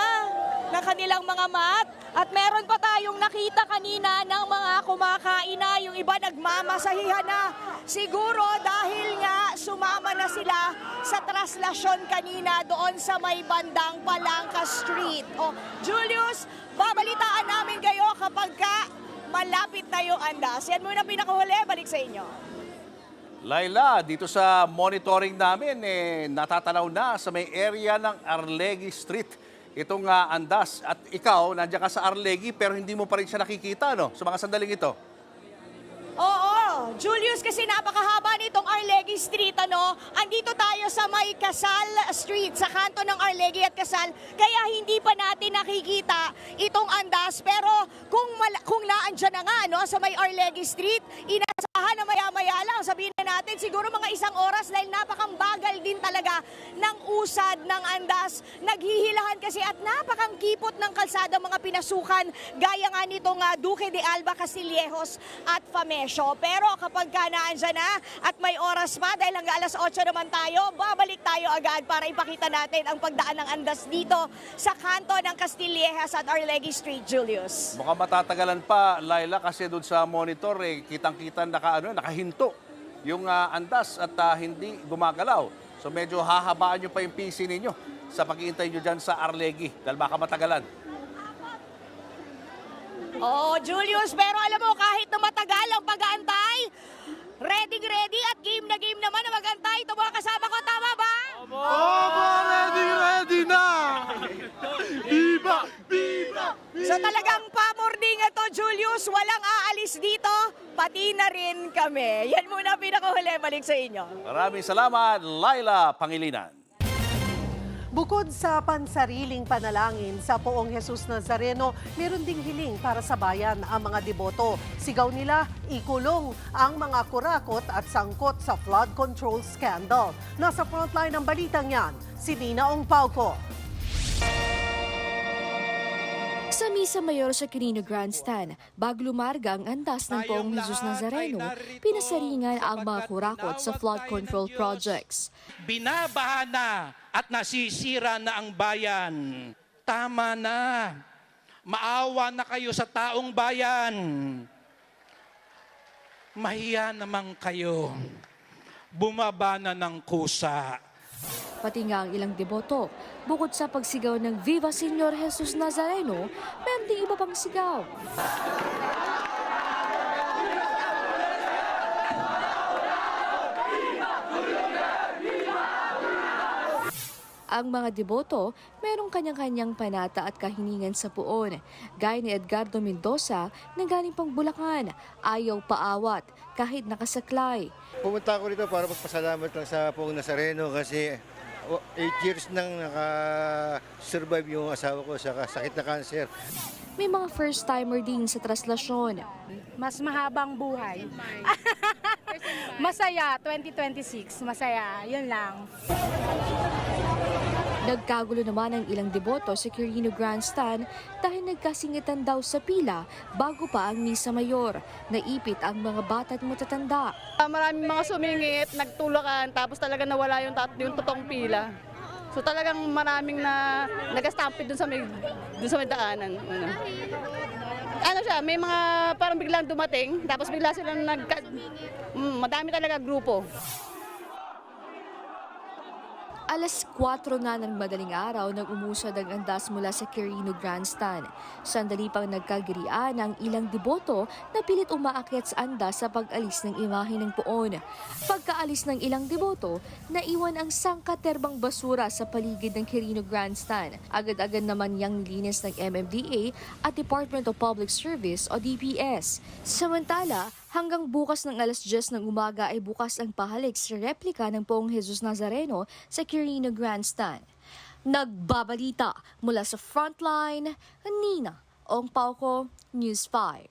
ng kanilang mga mat. At meron pa tayong nakita kanina ng mga kumakain na, yung iba nagmamasahihan na. Siguro dahil nga sumama na sila sa traslasyon kanina doon sa may bandang Palangka Street. Julius, babalitaan namin kayo kapag malapit na yung andas. Yan muna pinakahuli, balik sa inyo. Laila, dito sa monitoring namin, natatanaw na sa may area ng Arlegui Street itong andas. At ikaw, nandiyan ka sa Arlegui pero hindi mo pa rin siya nakikita, no? Sa mga sandaling ito. Oo, Julius, kasi napakahaba nitong Arlegui Street, andito tayo sa may Casal Street, sa kanto ng Arlegui at Casal, kaya hindi pa natin nakikita itong andas. Pero kung naandyan na nga, sa may Arlegui Street, inasahan na maya-maya lang, sabihin na natin, siguro mga 1 oras dahil napakambagal din talaga ng usad ng andas. Naghihilahan kasi at napakangkipot ng kalsada mga pinasukan, gaya nga nitong Duque de Alba, Castillejos at Famesio. Pero kapag naandyan na at may oras pa, dahil hanggang alas 8 naman tayo, babalik tayo agad para ipakita natin ang pagdaan ng andas dito sa kanto ng Castillejas at Arlegui Street, Julius. Mukhang matatagalan pa, Laila, kasi doon sa monitor, kitang-kita nakahinto yung andas at hindi gumagalaw. So medyo hahabaan nyo pa yung PC ninyo sa pag-iintay nyo dyan sa Arlegui dahil baka matagalan. Julius, pero alam mo, kahit na matagal ang pag-aantay, ready at game na game naman na mag-antay. Ito mga kasama ko, tama ba? Ready na! Viva! So talagang pa-morning ito, Julius. Walang aalis dito, pati na rin kami. Yan muna pinakahuli, balik sa inyo. Maraming salamat, Laila Pangilinan. Bukod sa pansariling panalangin sa Poong Jesus Nazareno, meron ding hiling para sa bayan ang mga deboto. Sigaw nila, ikulong ang mga kurakot at sangkot sa flood control scandal. Nasa frontline ng balitang yan, si Nina Ong Pauco. Sa Misa Mayor sa Quirino Grandstand, bago lumarga ang andas ng Poong Jesus Nazareno, pinasaringan ang mga kurakot sa flood control projects. Binabaha na at nasisira na ang bayan. Tama na. Maawa na kayo sa taong bayan. Mahiya naman kayo. Bumaba na ng kusa. Pati nga ang ilang deboto, bukod sa pagsigaw ng Viva Señor Jesus Nazareno, meron ding iba pang sigaw. Ang mga deboto, merong kanyang-kanyang panata at kahiningan sa puon. Gaya ni Edgardo Mendoza na galing pang Bulacan, ayaw paawat kahit nakasaklay. Pumunta ako dito para magpasalamat lang sa Poong Nazareno kasi 8 years nang naka-survive yung asawa ko sa sakit na cancer. May mga first-timer din sa traslasyon. Mas mahabang buhay. Masaya, 2026. Masaya, yun lang. Nagkagulo naman ang ilang deboto sa Quirino Grandstand dahil nagkasingitan daw sa pila bago pa ang Misa Mayor. Naipit ang mga bata at matatanda. Maraming mga sumingit, nagtulakan, tapos talaga nawala yung totoong pila. So talagang maraming na nag-stampede dun sa may daanan. Ano siya, may mga parang biglang dumating, tapos bigla silang madami talaga grupo. Alas 4 na ng madaling araw nang umusad ang andas mula sa Quirino Grandstand. Sandali pang nagkagirian ang ilang deboto na pilit umaakyat sa andas sa pag-alis ng imahe ng poon. Pagkaalis ng ilang deboto, naiwan ang sangkaterbang basura sa paligid ng Quirino Grandstand. Agad-agad naman yang nilinis ng MMDA at Department of Public Service o DPS. Samantala, hanggang bukas ng alas 10 ng umaga ay bukas ang pahalik sa replika ng Poong Jesus Nazareno sa Quirino Grandstand. Nagbabalita mula sa Frontline, Nina Ong Pauco, News 5.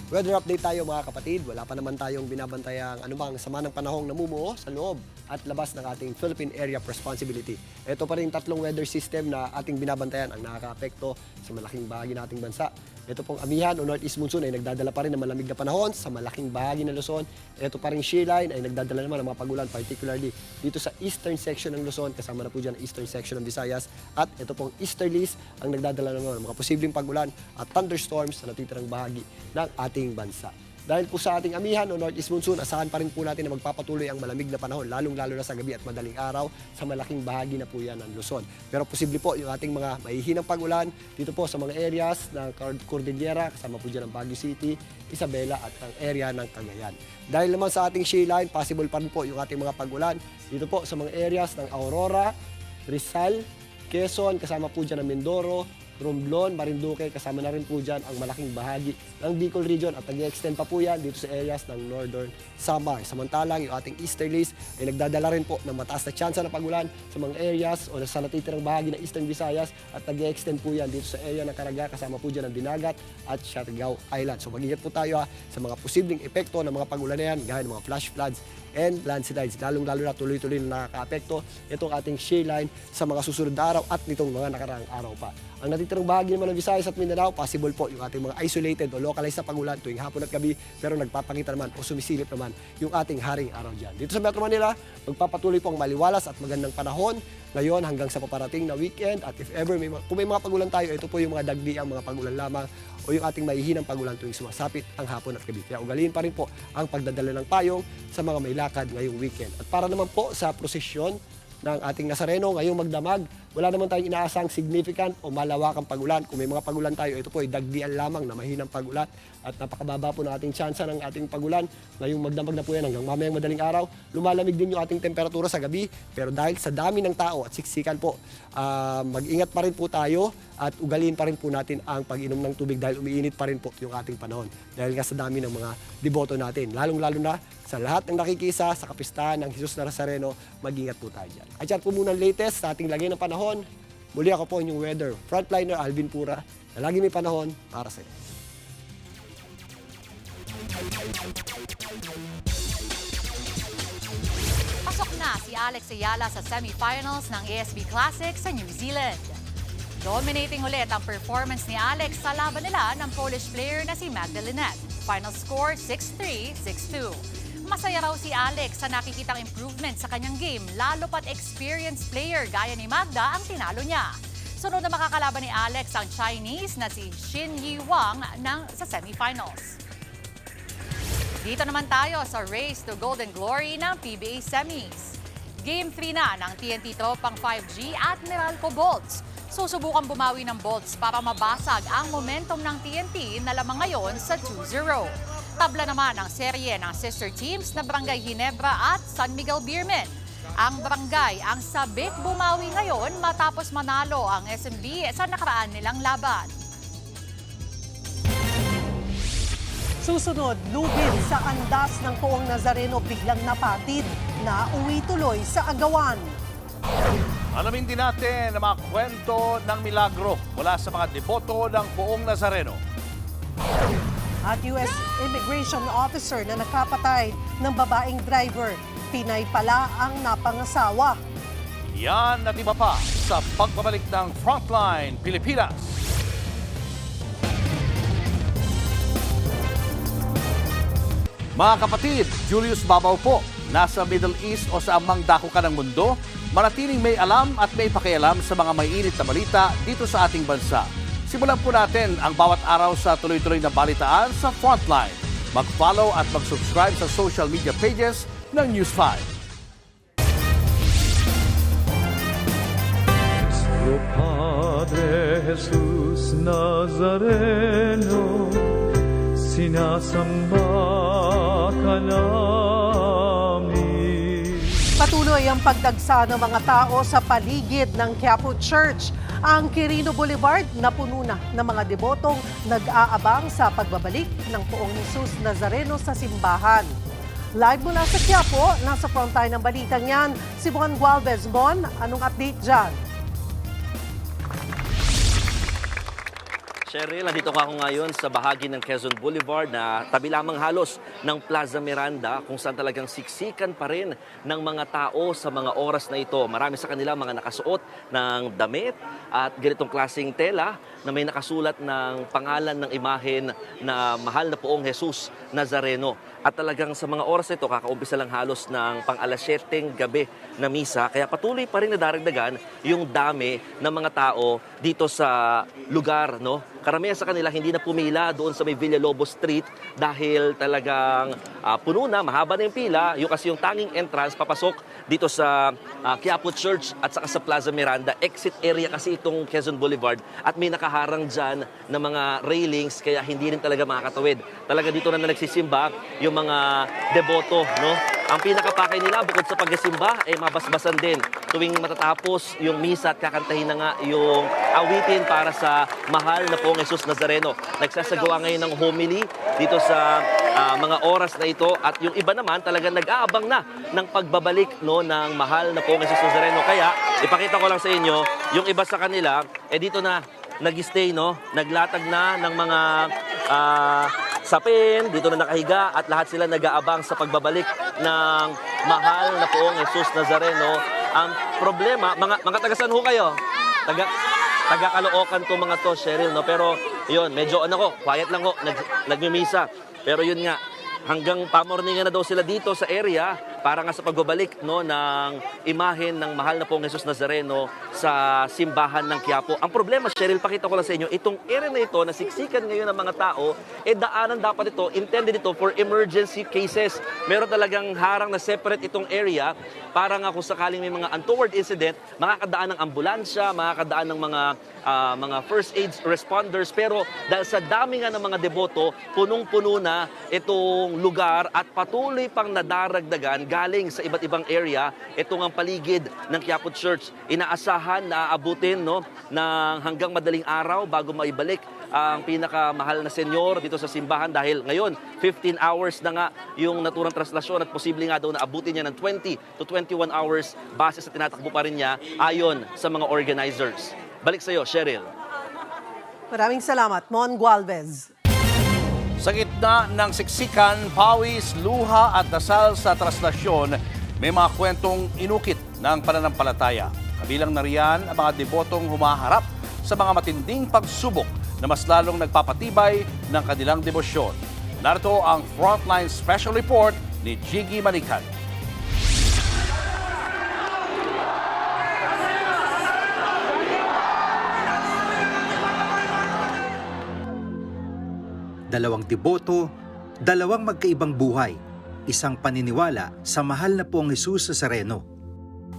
Weather update tayo mga kapatid. Wala pa naman tayong binabantayang anumang sama ng panahong namumuo sa loob at labas ng ating Philippine Area of Responsibility. Ito pa rin tatlong weather system na ating binabantayan ang nakakaapekto sa malaking bahagi ng ating bansa. Ito pong amihan o northeast monsoon ay nagdadala pa rin ng malamig na panahon sa malaking bahagi ng Luzon. Ito pa rin shear line ay nagdadala naman ng mga pagulan, particularly dito sa eastern section ng Luzon, kasama na po dyan ang eastern section ng Visayas. At ito pong easterlies ang nagdadala naman ng mga posibleng pagulan at thunderstorms sa natitirang bahagi ng ating bansa. Dahil po sa ating amihan o northeast monsoon, asahan pa rin po natin na magpapatuloy ang malamig na panahon, lalong-lalo na sa gabi at madaling araw sa malaking bahagi na po yan ng Luzon. Pero posible po yung ating mga mahihinang pagulan dito po sa mga areas ng Cordillera, kasama po dyan ang Baguio City, Isabela at ang area ng Cagayan. Dahil naman sa ating shear line, possible pa rin po yung ating mga pagulan dito po sa mga areas ng Aurora, Rizal, Quezon, kasama po dyan ang Mindoro, Romblon, Marinduque, kasama na rin po dyan ang malaking bahagi ng Bicol region at nag-extend pa po yan dito sa areas ng Northern Samar. Samantalang yung ating easterlies ay nagdadala rin po ng mataas na tsansa ng pagulan sa mga areas o sa natitirang bahagi ng Eastern Visayas at nag-extend po yan dito sa area ng Caraga, kasama po dyan ang Dinagat at Siargao Island. So mag-ingat po tayo sa mga posibleng epekto ng mga pagulan na yan, gaya ng mga flash floods and landslides. Lalong-lalo na tuloy-tuloy na nakaka-apekto itong ating shear line sa mga susunod na araw at nitong mga nakaraang araw pa. Ang natitirang bahagi naman ng Visayas at Mindanao, possible po yung ating mga isolated o localized na pagulan tuwing hapon at gabi, pero nagpapakita naman o sumisilip naman yung ating haring araw dyan. Dito sa Metro Manila, magpapatuloy po ang maliwalas at magandang panahon ngayon hanggang sa paparating na weekend. At if ever, kung may mga pagulan tayo, ito po yung mga dagdiang mga pagulan lamang o yung ating mahihinang pagulan tuwing sumasapit ang hapon at gabi. Kaya ugaliin pa rin po ang pagdadala ng payong sa mga may lakad ngayong weekend. At para naman po sa prosesyon ng ating Nazareno ngayong magdamag, wala naman tayong inaasang significant o malawakang pagulan. Kung may mga pagulan tayo, ito po ay dagdian lamang na mahinang pagulan at napakababa po ng ating tsansa ng ating pagulan. Ngayong magdamag na po yan hanggang mamayang madaling araw. Lumalamig din yung ating temperatura sa gabi, pero dahil sa dami ng tao at siksikan po, mag-ingat pa rin po tayo at ugaliin pa rin po natin ang pag-inom ng tubig dahil umiinit pa rin po yung ating panahon. Dahil nga sa dami ng mga deboto natin, lalong-lalo na sa lahat ng nakikisa sa kapistahan ng Jesus Nazareno, mag-ingat po tayo dyan. At yan po muna ang latest sa ating lagay ng panahon. Muli ako po inyong weather frontliner Alvin Pura na lagi may panahon para sa iyo. Pasok na si Alex Ayala sa semifinals ng ASB Classic sa New Zealand. Dominating ulit ang performance ni Alex sa laban nila ng Polish player na si Magdalena. Final score 6-3, 6-2. Masaya raw si Alex sa nakikitang improvement sa kanyang game, lalo pat experienced player gaya ni Magda ang tinalo niya. Sunod na makakalaban ni Alex ang Chinese na si Xin Yi Wang sa semifinals. Dito naman tayo sa Race to Golden Glory ng PBA Semis. Game 3 na ng TNT Tropang 5G at Meralco Bolts. Susubukan bumawi ng Bolts para mabasag ang momentum ng TNT na lamang ngayon sa 2-0. Tabla naman ang serye ng sister teams na Barangay Ginebra at San Miguel Beermen. Ang barangay ang sabik bumawi ngayon matapos manalo ang SMB sa nakaraan nilang laban. Susunod, lugid sa andas ng Poong Nazareno biglang napatid na uwi tuloy sa agawan. Alamin din natin ang mga kwento ng milagro mula sa mga deboto ng Poong Nazareno. At US Immigration Officer na nakapatay ng babaeng driver, Pinay pala ang napangasawa. Yan at iba pa sa pagbabalik ng Frontline Pilipinas. Mga kapatid, Julius Babaw po. Nasa Middle East o sa amang dako ka ng mundo, manatiling may alam at may pakialam sa mga mainit na balita dito sa ating bansa. Simulan po natin ang bawat araw sa tuloy-tuloy na balitaan sa Frontline. Mag-follow at mag-subscribe sa social media pages ng News 5. Nuestro Padre Jesús Nazareno, sinasamba ka namin. Patuloy ang pagdagsa ng mga tao sa paligid ng Quiapo Church. Ang Quirino Boulevard napuno na ng mga debotong nag-aabang sa pagbabalik ng Poong Jesus Nazareno sa simbahan. Live mula sa Quiapo, nasa frontline ng balitang yan, si Bon Gualvez. Bon, anong update dyan? Cheryl, nandito ako ngayon sa bahagi ng Quezon Boulevard na tabi lamang halos ng Plaza Miranda kung saan talagang siksikan pa rin ng mga tao sa mga oras na ito. Marami sa kanila mga nakasuot ng damit at ganitong klaseng tela na may nakasulat ng pangalan ng imahen na mahal na Poong Jesus Nazareno. At talagang sa mga oras na ito, kakaumpisa lang halos ng pang-alas 7 gabi na misa. Kaya patuloy pa rin nadaragdagan yung dami ng mga tao dito sa lugar, no? Karamihan sa kanila hindi na pumila doon sa may Villalobos Street dahil talagang puno na, mahaba na yung pila. Yung kasi yung tanging entrance papasok dito sa Quiapo Church at saka sa Plaza Miranda. Exit area kasi itong Quezon Boulevard at may nakaharang dyan na mga railings kaya hindi rin talaga makakatawid. Talaga dito na nagsisimba yung mga deboto, no? Ang pinakapakay nila bukod sa pagsimba ay mabasbasan din tuwing matatapos yung misa at kakantahin na nga yung awitin para sa mahal na Poong Jesus Nazareno. Nagsasagawa ngayon ng homily dito sa mga oras na ito at yung iba naman talagang nag-aabang na ng pagbabalik, no, ng mahal na Poong Jesus Nazareno. Kaya ipakita ko lang sa inyo, yung iba sa kanila dito na nag-stay, no? Naglatag na ng mga sapin, dito na nakahiga at lahat sila nag-aabang sa pagbabalik ng mahal na Poong Jesus Nazareno. Ang problema, mga taga-san ho kayo? Taga-Caloocan to mga to, Cheryl, no? Pero yun, medyo quiet lang ho, nagmimisa. Pero yun nga, hanggang pamorningan na daw sila dito sa area para nga sa pagbabalik, no, ng imahen ng mahal na Poong Jesus Nazareno sa simbahan ng Quiapo. Ang problema, Cheryl, pakita ko lang sa inyo, itong area na ito na siksikan ngayon ng mga tao, daanan dapat ito, intended ito for emergency cases. Meron talagang harang na separate itong area para nga kung sakaling may mga untoward incident, makakadaan ng ambulansya, makakadaan ng mga first aid responders. Pero dahil sa dami nga ng mga deboto, punong-puno na itong lugar at patuloy pang nadaragdagan galing sa iba't ibang area. Itong ang paligid ng Quiapo Church. Inaasahan na aabutin, no, ng hanggang madaling araw bago maibalik ang pinakamahal na senyor dito sa simbahan dahil ngayon 15 hours na nga yung naturang traslasyon at posible nga daw na abutin niya ng 20 to 21 hours base sa tinatakbo pa rin niya ayon sa mga organizers. Balik sa iyo, Cheryl. Maraming salamat, Mon Gualvez. Sa gitna ng siksikan, pawis, luha at dasal sa traslasyon, may mga kwentong inukit ng pananampalataya. Kabilang na riyan ang mga debotong humaharap sa mga matinding pagsubok na mas lalong nagpapatibay ng kanilang debosyon. Narito ang Frontline Special Report ni Jiggy Manikan. Dalawang deboto, dalawang magkaibang buhay, isang paniniwala sa mahal na Poong Jesus Nazareno.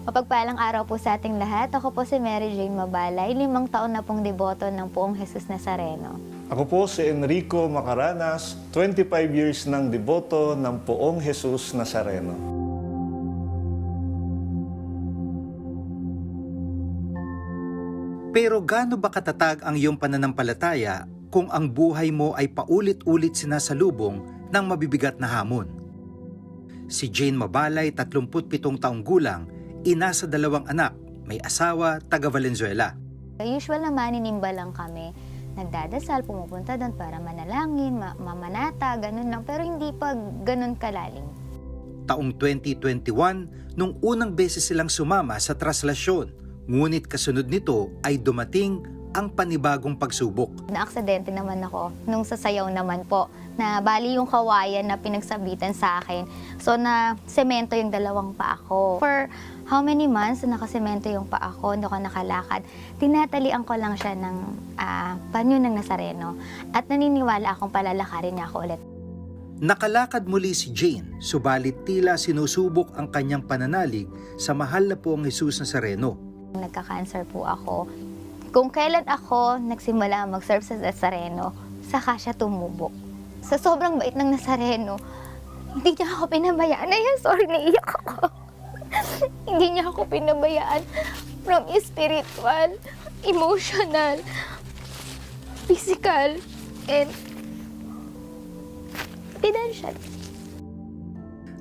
Mapagpalang araw po sa ating lahat. Ako po si Mary Jane Mabalay, 5 taon na pong deboto ng Poong Jesus Nazareno. Ako po si Enrico Macaranas, 25 years ng deboto ng Poong Jesus Nazareno. Pero gaano ba katatag ang iyong pananampalataya kung ang buhay mo ay paulit-ulit sinasalubong ng mabibigat na hamon? Si Jane Mabalay, 37 taong gulang, ina sa 2 anak, may asawa, taga Valenzuela. Usual na maninimba lang kami. Nagdadasal, pumupunta doon para manalangin, mamanata, ganun lang. Pero hindi pa ganun kalalim. Taong 2021, nung unang beses silang sumama sa traslasyon, ngunit kasunod nito ay dumating ang panibagong pagsubok. Naaksidente naman ako nung sasayaw naman po, na bali yung kawayan na pinagsabitan sa akin. So na semento yung 2 paa ko. For how many months na nakasemento yung paa ko, hindi ako nakalakad. Tinatalian ko lang siya ng panyo ng Nazareno at naniniwala akong palalakarin niya ako ulit. Nakalakad muli si Jane, subalit tila sinusubok ang kanyang pananalig sa mahal na Poong Jesus Nazareno. Nagka-cancer po ako. Kung kailan ako nagsimula mag-serve sa Nazareno, saka siya tumubok. Sa sobrang bait ng Nazareno, hindi niya ako pinabayaan. Ayan, sorry, naiyak ako. Hindi niya ako pinabayaan from spiritual, emotional, physical, and financial.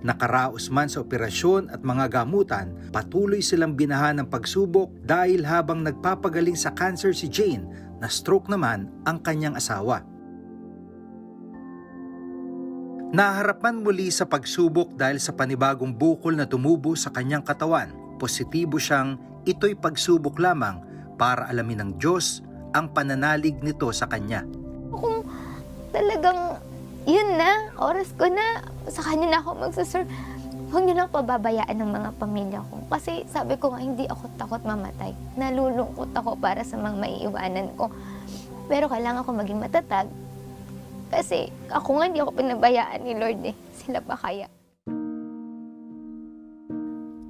Nakaraos man sa operasyon at mga gamutan, patuloy silang binahan ng pagsubok dahil habang nagpapagaling sa cancer si Jane, na-stroke naman ang kanyang asawa. Naharapan muli sa pagsubok dahil sa panibagong bukol na tumubo sa kanyang katawan. Positibo siyang ito'y pagsubok lamang para alamin ng Diyos ang pananalig nito sa kanya. Kung talagang yun na, oras ko na, sa kanya na ako magsaserve, huwag niyo lang pababayaan ng mga pamilya ko. Kasi sabi ko nga, hindi ako takot mamatay. Nalulungkot ako para sa mga maiiwanan ko. Pero kailangan ko maging matatag. Kasi ako nga hindi ako pinabayaan ni Lord eh. Sila pa kaya.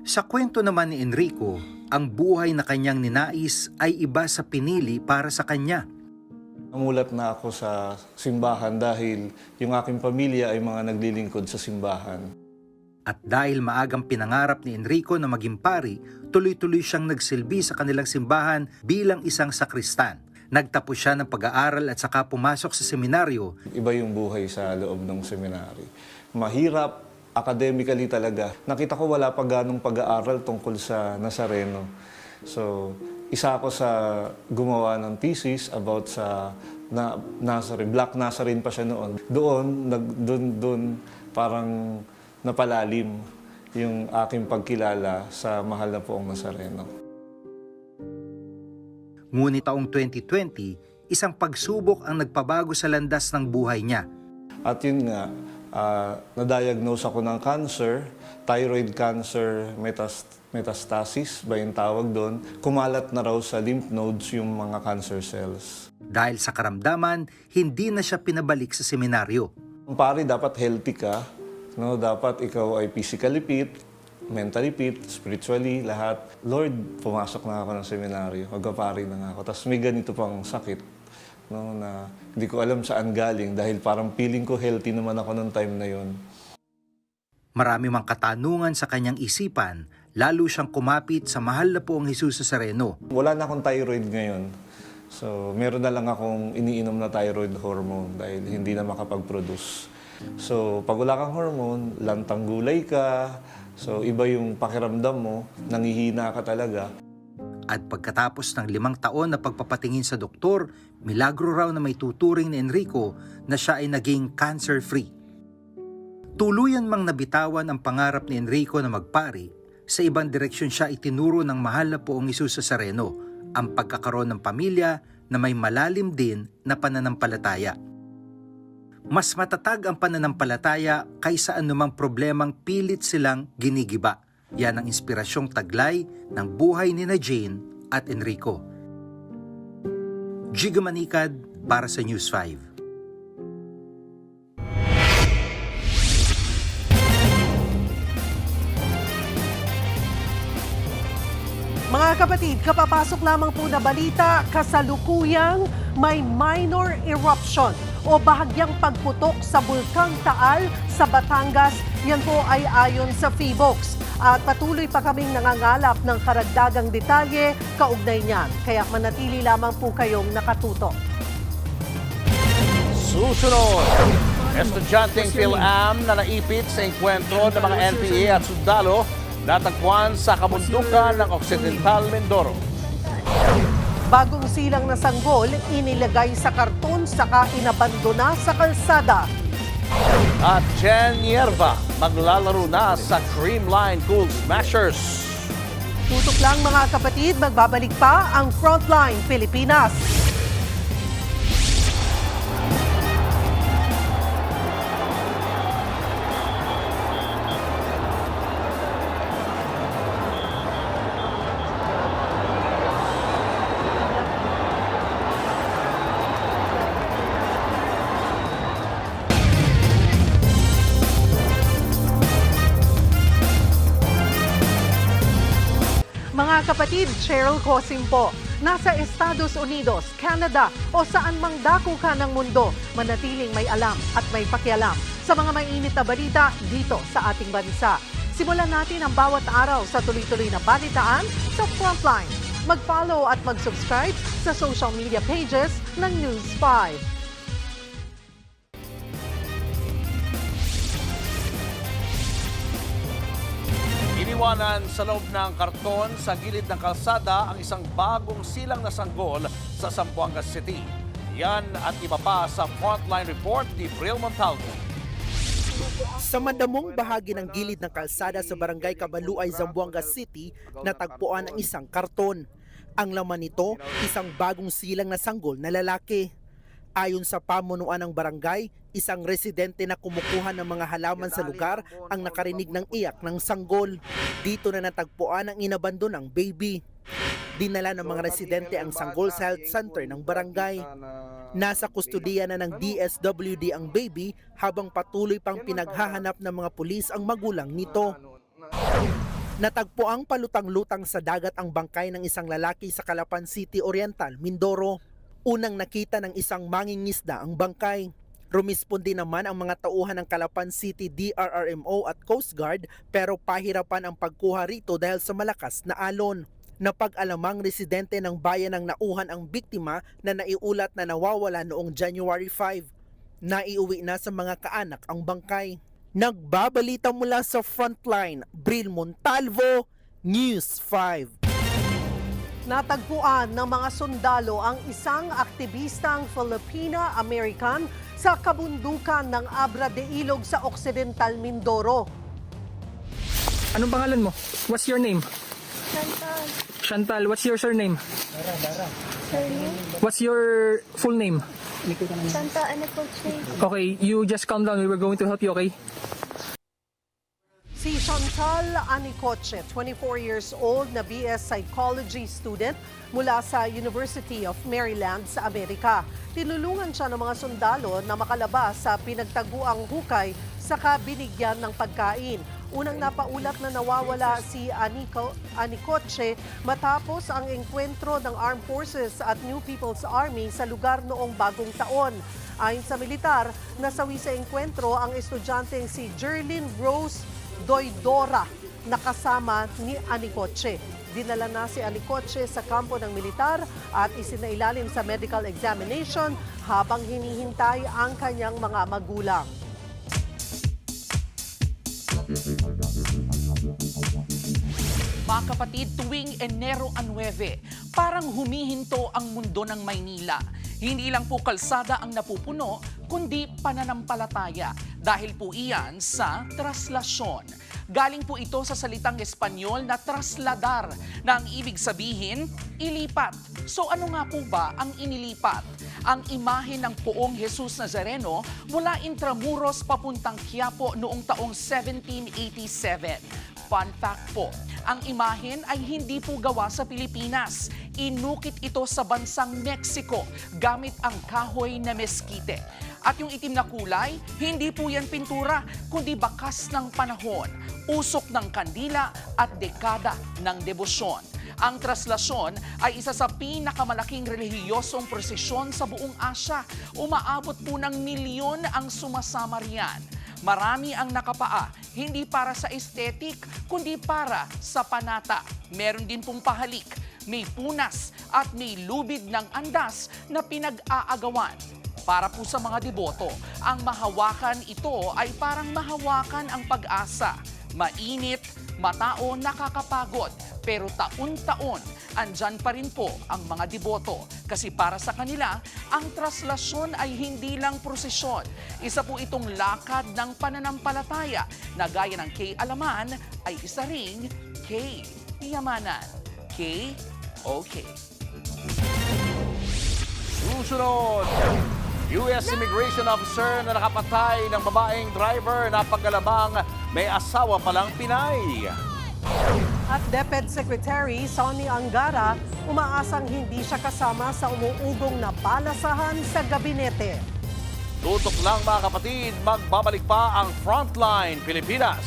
Sa kwento naman ni Enrico, ang buhay na kanyang ninais ay iba sa pinili para sa kanya. Namulat na ako sa simbahan dahil yung aking pamilya ay mga naglilingkod sa simbahan. At dahil maagang pinangarap ni Enrico na maging pari, tuloy-tuloy siyang nagsilbi sa kanilang simbahan bilang isang sakristan. Nagtapos siya ng pag-aaral at saka pumasok sa seminaryo. Iba yung buhay sa loob ng seminary. Mahirap, academically talaga. Nakita ko wala pa ganong pag-aaral tungkol sa Nazareno. So, isa ako sa gumawa ng thesis about sa Nazarene. Black Nazarene pa siya noon. Doon parang napalalim yung aking pagkilala sa mahal na Poong Nazareno. Ngunit taong 2020, isang pagsubok ang nagpabago sa landas ng buhay niya. At yun nga, na-diagnose ako ng cancer, thyroid cancer metastasis ba yung tawag doon. Kumalat na raw sa lymph nodes yung mga cancer cells. Dahil sa karamdaman, hindi na siya pinabalik sa seminaryo. Pare, dapat healthy ka. No? Dapat ikaw ay physically fit, mentally fit, spiritually, lahat. Lord, pumasok na ako ng seminaryo. Magpapari na nga ako. Tapos may ganito pang sakit. No, na hindi ko alam saan galing dahil parang feeling ko healthy naman ako nung time na yon. Marami mang katanungan sa kanyang isipan, lalo siyang kumapit sa mahal na Poong Jesus Nazareno. Wala na akong thyroid ngayon. So, meron na lang akong iniinom na thyroid hormone dahil hindi na makapag-produce. So, pag wala kang hormone, lantang gulay ka. So, iba yung pakiramdam mo, nangihina ka talaga. At pagkatapos ng 5 taon na pagpapatingin sa doktor, milagro raw na may tuturing ni Enrico na siya ay naging cancer-free. Tuluyan mang nabitawan ang pangarap ni Enrico na magpari, sa ibang direksyon siya itinuro ng mahal na Poong Jesus Nazareno, ang pagkakaroon ng pamilya na may malalim din na pananampalataya. Mas matatag ang pananampalataya kaysa anumang problemang pilit silang ginigiba. Yan ang inspirasyong taglay ng buhay ni Jane at Enrico. Giga Manikad para sa News 5. Mga kapatid, kapapasok lamang po na balita, kasalukuyang may minor eruption o bahagyang pagputok sa Bulkang Taal sa Batangas. Yan po ay ayon sa PHIVOLCS. At patuloy pa kaming nangangalap ng karagdagang detalye kaugnay niyan. Kaya manatili lamang po kayong nakatutok. Susunod, estudyanteng PhilAm na naipit sa enkwentro ng mga NPA at sundalo natagpuan sa kabundukan ng Occidental Mindoro. Bagong silang na sanggol, inilagay sa karton saka inabandona sa kalsada. At Jen Yerba maglalaro na sa Creamline Cool Smashers. Tutok lang mga kapatid, magbabalik pa ang Frontline Pilipinas. Mga kapatid, Cheryl Cosim po. Nasa Estados Unidos, Canada o saan mang dako ka ng mundo, manatiling may alam at may pakialam sa mga mainit na balita dito sa ating bansa. Simulan natin ang bawat araw sa tuloy-tuloy na balitaan sa Frontline. Mag-follow at mag-subscribe sa social media pages ng News 5. Iniwanan sa loob ng karton sa gilid ng kalsada ang isang bagong silang na sanggol sa Zamboanga City. Yan at iba pa sa Frontline Report ni Bril Montalvo. Sa madamong bahagi ng gilid ng kalsada sa Barangay Cabaluay, Zamboanga City, natagpuan ang isang karton. Ang laman nito, isang bagong silang na sanggol na lalaki. Ayon sa pamunuan ng barangay, isang residente na kumukuha ng mga halaman sa lugar ang nakarinig ng iyak ng sanggol. Dito na natagpuan ang inabandonang baby. Dinala ng mga residente ang sanggol sa health center ng barangay. Nasa kustudiya na ng DSWD ang baby habang patuloy pang pinaghahanap ng mga pulis ang magulang nito. Natagpuang palutang-lutang sa dagat ang bangkay ng isang lalaki sa Calapan City Oriental, Mindoro. Unang nakita ng isang mangingisda ang bangkay. Rumispondi naman ang mga tauhan ng Calapan City DRRMO at Coast Guard pero pahirapan ang pagkuha rito dahil sa malakas na alon. Napag-alamang residente ng bayan ng nauhan ang biktima na naiulat na nawawala noong January 5. Naiuwi na sa mga kaanak ang bangkay. Nagbabalita mula sa Frontline, Bril Montalvo, News 5. Natagpuan ng mga sundalo ang isang aktivistang Filipina-American sa kabundukan ng Abra de Ilog sa Occidental Mindoro. Anong pangalan mo? What's your name? Chantal. Chantal, what's your surname? Dara. Surname? What's your full name? Chantal Anicoche. Okay, you just calm down. We were going to help you, okay? Si Chantal Anicoche, 24 years old na BS Psychology student mula sa University of Maryland sa Amerika. Tinulungan siya ng mga sundalo na makalabas sa pinagtaguang hukay saka binigyan ng pagkain. Unang napaulat na nawawala si Anicoche matapos ang engkwentro ng Armed Forces at New People's Army sa lugar noong Bagong Taon. Ayon sa militar, nasawi sa engkwentro ang estudyanteng si Jerlyn Rose Doydora na kasama ni Anicoche. Dinala na si Anicoche sa kampo ng militar at isinailalim sa medical examination habang hinihintay ang kanyang mga magulang. Mga kapatid, tuwing Enero 9, parang humihinto ang mundo ng Maynila. Hindi lang po kalsada ang napupuno, kundi pananampalataya dahil po iyan sa traslasyon. Galing po ito sa salitang Espanyol na trasladar na ang ibig sabihin, ilipat. So ano nga po ba ang inilipat? Ang imahe ng Poong Jesus Nazareno mula Intramuros papuntang Quiapo noong taong 1787. Fun fact po, ang imahen ay hindi po gawa sa Pilipinas. Inukit ito sa bansang Mexico gamit ang kahoy na meskite. At yung itim na kulay, hindi po yan pintura, kundi bakas ng panahon, usok ng kandila at dekada ng debosyon. Ang traslasyon ay isa sa pinakamalaking relihiyosong prosesyon sa buong Asya. Umaabot po ng milyon ang sumasama riyan. Marami ang nakapaa, hindi para sa aesthetic, kundi para sa panata. Meron din pong pahalik, may punas at may lubid ng andas na pinag-aagawan. Para po sa mga deboto, ang mahawakan ito ay parang mahawakan ang pag-asa. Mainit, matao, nakakapagod, pero taon-taon, andyan pa rin po ang mga deboto. Kasi para sa kanila, ang traslasyon ay hindi lang prosesyon. Isa po itong lakad ng pananampalataya na gaya ng K-alaman ay isa ring K-yamanan. K-OK. Susunod, U.S. Immigration Officer na nakapatay ng babaeng driver na pagkalamang may asawa palang Pinay. At DepEd Secretary Sonny Angara umaasang hindi siya kasama sa umuugong na balasahan sa gabinete. Tutok lang mga kapatid, magbabalik pa ang Frontline Pilipinas.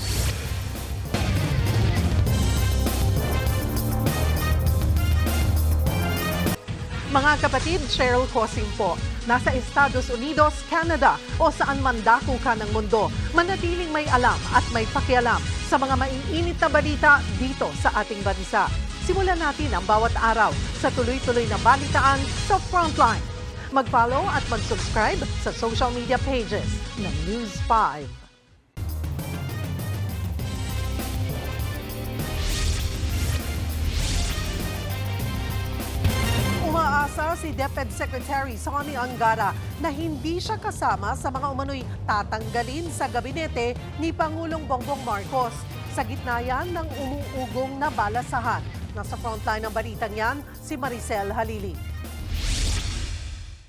Mga kapatid, Cheryl Cosing po. Nasa Estados Unidos, Canada o saan man dako ka ng mundo, manatiling may alam at may pakialam sa mga maiinit na balita dito sa ating bansa. Simulan natin ang bawat araw sa tuloy-tuloy na balitaan sa Frontline. Mag-follow at mag-subscribe sa social media pages ng News 5. Umaasa si DepEd Secretary Sonny Angara na hindi siya kasama sa mga umano'y tatanggalin sa gabinete ni Pangulong Bongbong Marcos. Sa gitna yan ng umuugong na balasahan. Nasa frontline ng balitang yan, si Maricel Halili.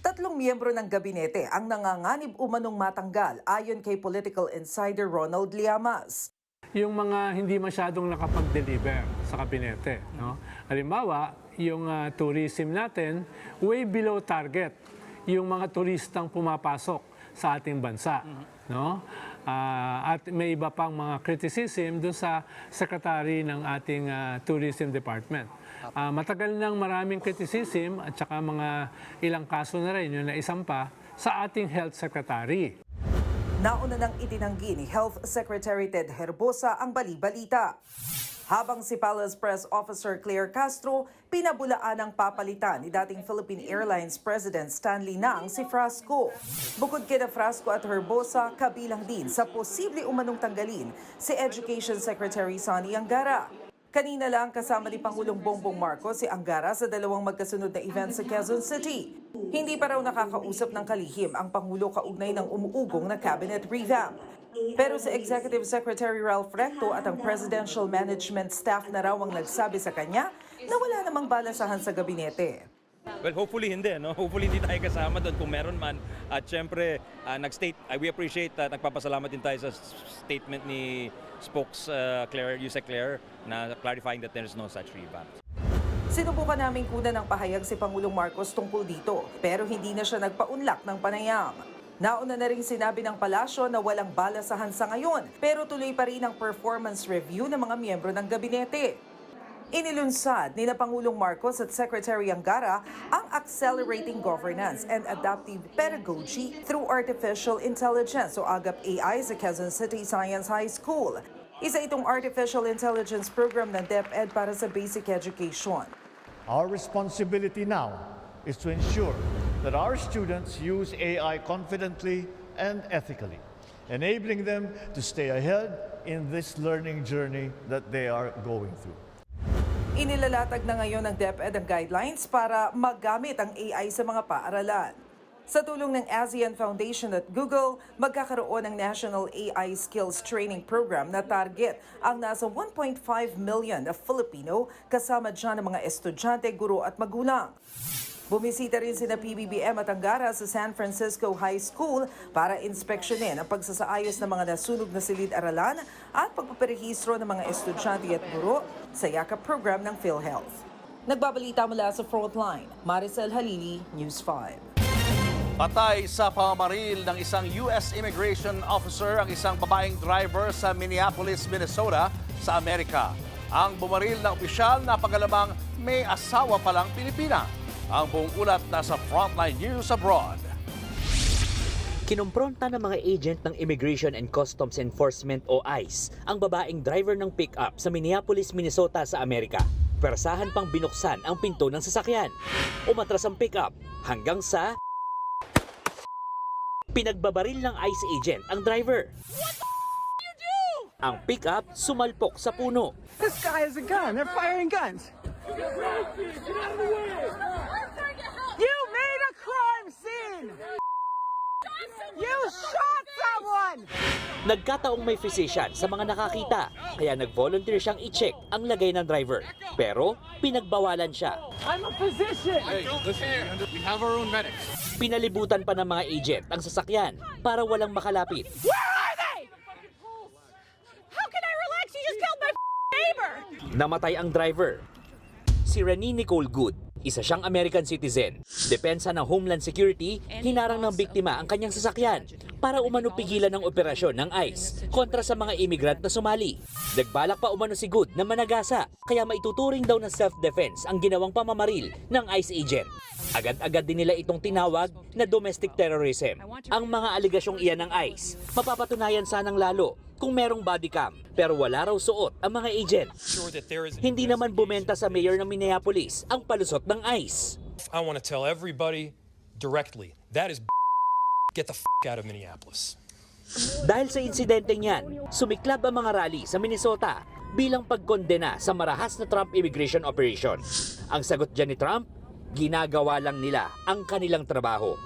3 miyembro ng gabinete ang nanganganib umanong matanggal ayon kay political insider Ronald Llamas. Yung mga hindi masyadong nakapag-deliver sa kabinete. No? Halimbawa, yung tourism natin, way below target. Yung mga turistang pumapasok sa ating bansa. No? At may iba pang mga criticism dun sa secretary ng ating tourism department. Matagal nang maraming criticism at saka mga ilang kaso na rin yung naisampa sa ating health secretary. Nauna nang itinanggi ni Health Secretary Ted Herbosa ang bali-balita. Habang si Palace Press Officer Claire Castro, pinabulaan ng papalitan ni dating Philippine Airlines President Stanley Nang si Frasco. Bukod kina Frasco at Herbosa, kabilang din sa posible umanong tanggalin si Education Secretary Sonny Angara. Kanina lang kasama ni Pangulong Bongbong Marcos si Angara sa dalawang magkasunod na event sa Quezon City. Hindi pa raw nakakausap ng kalihim ang Pangulo kaugnay ng umuugong na cabinet revamp. Pero si Executive Secretary Ralph Recto at ang Presidential Management Staff na raw ang nagsabi sa kanya na wala namang balasahan sa gabinete. Well, hopefully hindi, no? Hopefully hindi tayo kasama doon kung meron man. At syempre, we appreciate, nagpapasalamat din tayo sa statement ni Yusek Claire na clarifying that there is no such revamp. Sinubukan naming kunan ng pahayag si Pangulong Marcos tungkol dito, pero hindi na siya nagpaunlak ng panayam. Nauna na rin sinabi ng palasyo na walang balasahan sa ngayon, pero tuloy pa rin ang performance review ng mga miyembro ng gabinete. Inilunsad ni Pangulong Marcos at Secretary Angara ang Accelerating Governance and Adaptive Pedagogy through Artificial Intelligence o AGAP AI sa Quezon City Science High School. Isa itong artificial intelligence program ng DepEd para sa basic education. Our responsibility now is to ensure that our students use AI confidently and ethically, enabling them to stay ahead in this learning journey that they are going through. Inilalatag na ngayon ng DepEd ang guidelines para magamit ang AI sa mga paaralan. Sa tulong ng ASEAN Foundation at Google, magkakaroon ng National AI Skills Training Program na target ang nasa 1.5 million na Filipino, kasama dyan ang mga estudyante, guro at magulang. Bumisita rin sina PBBM at Angara sa San Francisco High School para inspeksyonin ang pagsasaayos ng mga nasunog na silid-aralan at pagpaparehistro ng mga estudyante at guro sa yakap program ng PhilHealth. Nagbabalita mula sa Frontline, Maricel Halili, News 5. Patay sa pamamaril ng isang U.S. Immigration Officer ang isang babaeng driver sa Minneapolis, Minnesota sa Amerika. Ang bumaril na opisyal na pagalamang may asawa palang Pilipina. Ang buong ulat nasa Frontline News Abroad. Kinumpronta ng mga agent ng Immigration and Customs Enforcement o ICE ang babaeng driver ng pick-up sa Minneapolis, Minnesota sa Amerika. Pwersahan pang binuksan ang pinto ng sasakyan. Umatras ang pick-up hanggang sa pinagbabaril ng ICE agent ang driver. Ang pick-up sumalpok sa puno. This guy has a gun. They're firing guns. You made a crime scene! You shot someone! Nagkataong may physician sa mga nakakita, kaya nag-volunteer siyang i-check ang lagay ng driver. Pero pinagbawalan siya. I'm a physician! Hey, listen here. We have our own medics. Pinalibutan pa ng mga agent ang sasakyan para walang makalapit. Where are they? How can I relax? You just killed my neighbor! Namatay ang driver. Si Renee Nicole Good, isa siyang American citizen. Depensa ng Homeland Security, hinarang ng biktima ang kanyang sasakyan para umano pigilan ang operasyon ng ICE kontra sa mga immigrant na sumali. Nagbalak pa umano si Good na managasa, kaya maituturing daw na self-defense ang ginawang pamamaril ng ICE agent. Agad-agad din nila itong tinawag na domestic terrorism. Ang mga aligasyong iyan ng ICE, mapapatunayan sanang lalo kung merong body cam, pero wala raw suot ang mga agent. Hindi naman bumenta sa mayor ng Minneapolis ang palusot ng ICE. I want to tell everybody directly, that is get the out of Minneapolis. Dahil sa insidenteng yan, sumiklab ang mga rally sa Minnesota bilang pagkondena sa marahas na Trump immigration operation. Ang sagot dyan ni Trump, ginagawa lang nila ang kanilang trabaho.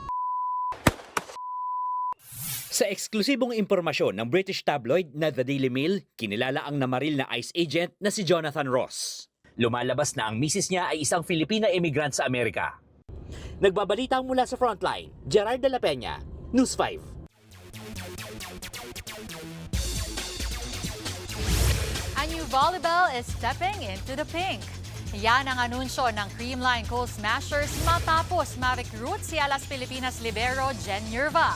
Sa eksklusibong impormasyon ng British tabloid na The Daily Mail, kinilala ang namaril na ICE agent na si Jonathan Ross. Lumalabas na ang misis niya ay isang Filipina immigrant sa Amerika. Nagbabalita mula sa Frontline, Gerard de la Peña, News 5. A new volleyball is stepping into the pink. Yan ang anunsyo ng Creamline Coal Smashers matapos ma-recruit si Alas Pilipinas libero Jen Yerva.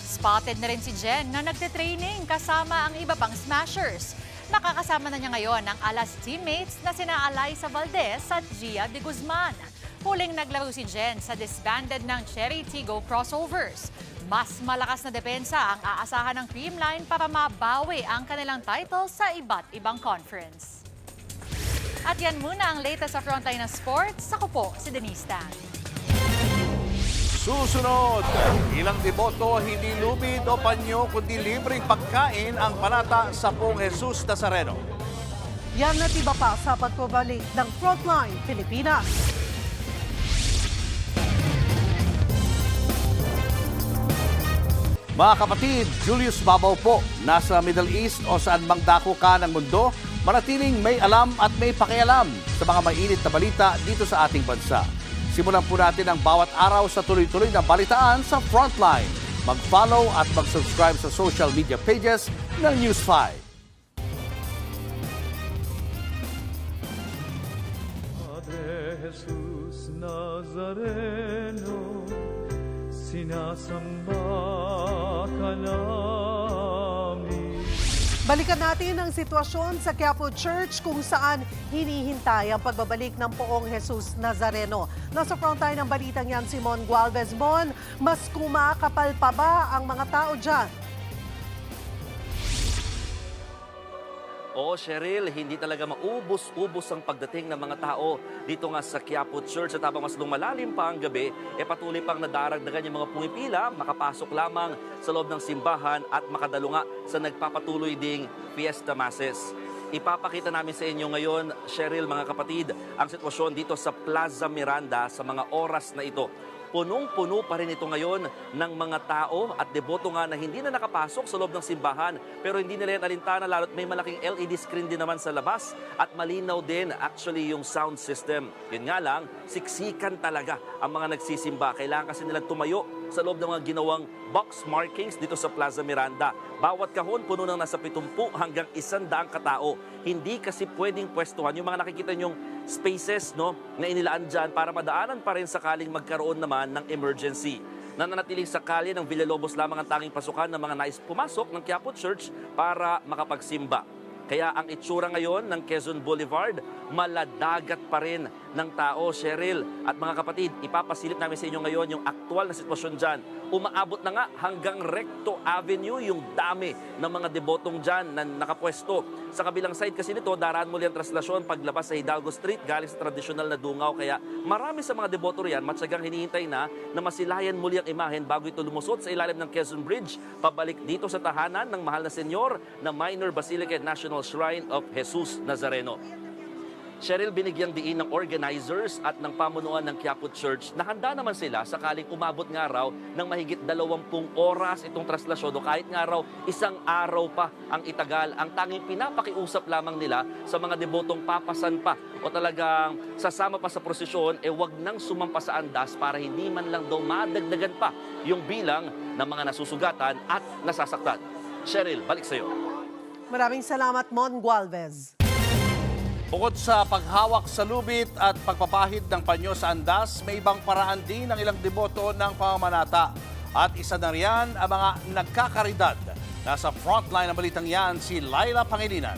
Spotted na rin si Jen na nagte-training kasama ang iba pang Smashers. Nakakasama na niya ngayon ang Alas teammates na sina Alyssa Valdez at Gia de Guzman. Huling naglaro si Jen sa disbanded ng Cherry Tigo Crossovers. Mas malakas na depensa ang aasahan ng Creamline para mabawi ang kanilang title sa iba't ibang conference. At yan muna ang latest sa Frontline ng Sports. Ako po si Denise Tan. Susunod, ilang deboto, hindi lubid o panyo, kundi libreng pagkain ang panata sa Poong Jesus Nazareno. Yan at iba pa sa pagbabalik ng Frontline Pilipinas. Mga kapatid, Julius Babaw po, nasa Middle East o saan mang dako ka ng mundo, manatiling may alam at may pakialam sa mga mainit na balita dito sa ating bansa. Simulan po natin ang bawat araw sa tuloy-tuloy na balitaan sa Frontline. Mag-follow at mag-subscribe sa social media pages ng News 5. Padre Jesus Nazareno, sinasamba ka namin. Balikan natin ang sitwasyon sa Quiapo Church kung saan hinihintay ang pagbabalik ng Poong Jesus Nazareno. Nasa frontline ng balitang yan si Mon Gualvez. Mon, mas kumakapal pa ba ang mga tao dyan? Oo, Cheryl, hindi talaga maubos-ubos ang pagdating ng mga tao dito nga sa Quiapo Church. At habang mas lumalalim pa ang gabi, patuloy pang nadaragdagan yung mga pumipila, makapasok lamang sa loob ng simbahan at makadalo nga sa nagpapatuloy ding Fiesta Masses. Ipapakita namin sa inyo ngayon, Cheryl, mga kapatid, ang sitwasyon dito sa Plaza Miranda sa mga oras na ito. Punong-puno pa rin ito ngayon ng mga tao at deboto nga na hindi na nakapasok sa loob ng simbahan, pero hindi nila yan alintana, lalo't may malaking LED screen din naman sa labas at malinaw din actually yung sound system. Yun nga lang, siksikan talaga ang mga nagsisimba. Kailangan kasi nilang tumayo sa loob ng mga ginawang box markings dito sa Plaza Miranda. Bawat kahon puno ng nasa 70 hanggang 100 katao. Hindi kasi pwedeng pwestuhan yung mga nakikita nyong spaces, no, na inilaan dyan para madaanan pa rin sakaling magkaroon naman ng emergency. Nananatiling sa kalye ng Villalobos lamang ang tanging pasukan ng mga nais pumasok ng Quiapo Church para makapagsimba. Kaya ang itsura ngayon ng Quezon Boulevard, maladagat pa rin ng tao, Cheryl. At mga kapatid, ipapasilip namin sa inyo ngayon yung aktual na sitwasyon dyan. Umaabot na nga hanggang Recto Avenue yung dami ng mga debotong dyan na nakapwesto. Sa kabilang side kasi nito, daraan muli ang traslasyon paglabas sa Hidalgo Street galing sa tradisyonal na dungaw. Kaya marami sa mga deboto riyan matyagang hinihintay na masilayan muli ang imahen bago ito lumusot sa ilalim ng Quezon Bridge pabalik dito sa tahanan ng mahal na senyor na Minor Basilica and National Shrine of Jesus Nazareno. Cheryl, binigyang diin ng organizers at ng pamunuan ng Quiapo Church na handa naman sila sakaling umabot nga raw ng mahigit 20 oras itong traslasyon o kahit nga raw isang araw pa ang itagal. Ang tanging pinapakiusap lamang nila sa mga debotong papasan pa o talagang sasama pa sa prosesyon, wag nang sumampa sa andas para hindi man lang daw madagdagan pa yung bilang ng mga nasusugatan at nasasaktan. Cheryl, balik sa iyo. Maraming salamat, Mon Gualvez. Bukod sa paghawak sa lubid at pagpapahid ng panyo sa andas, may ibang paraan din ng ilang deboto ng pamamanata. At isa na riyan ang mga nagkakaridad. Nasa frontline ng balitang yan si Laila Pangilinan.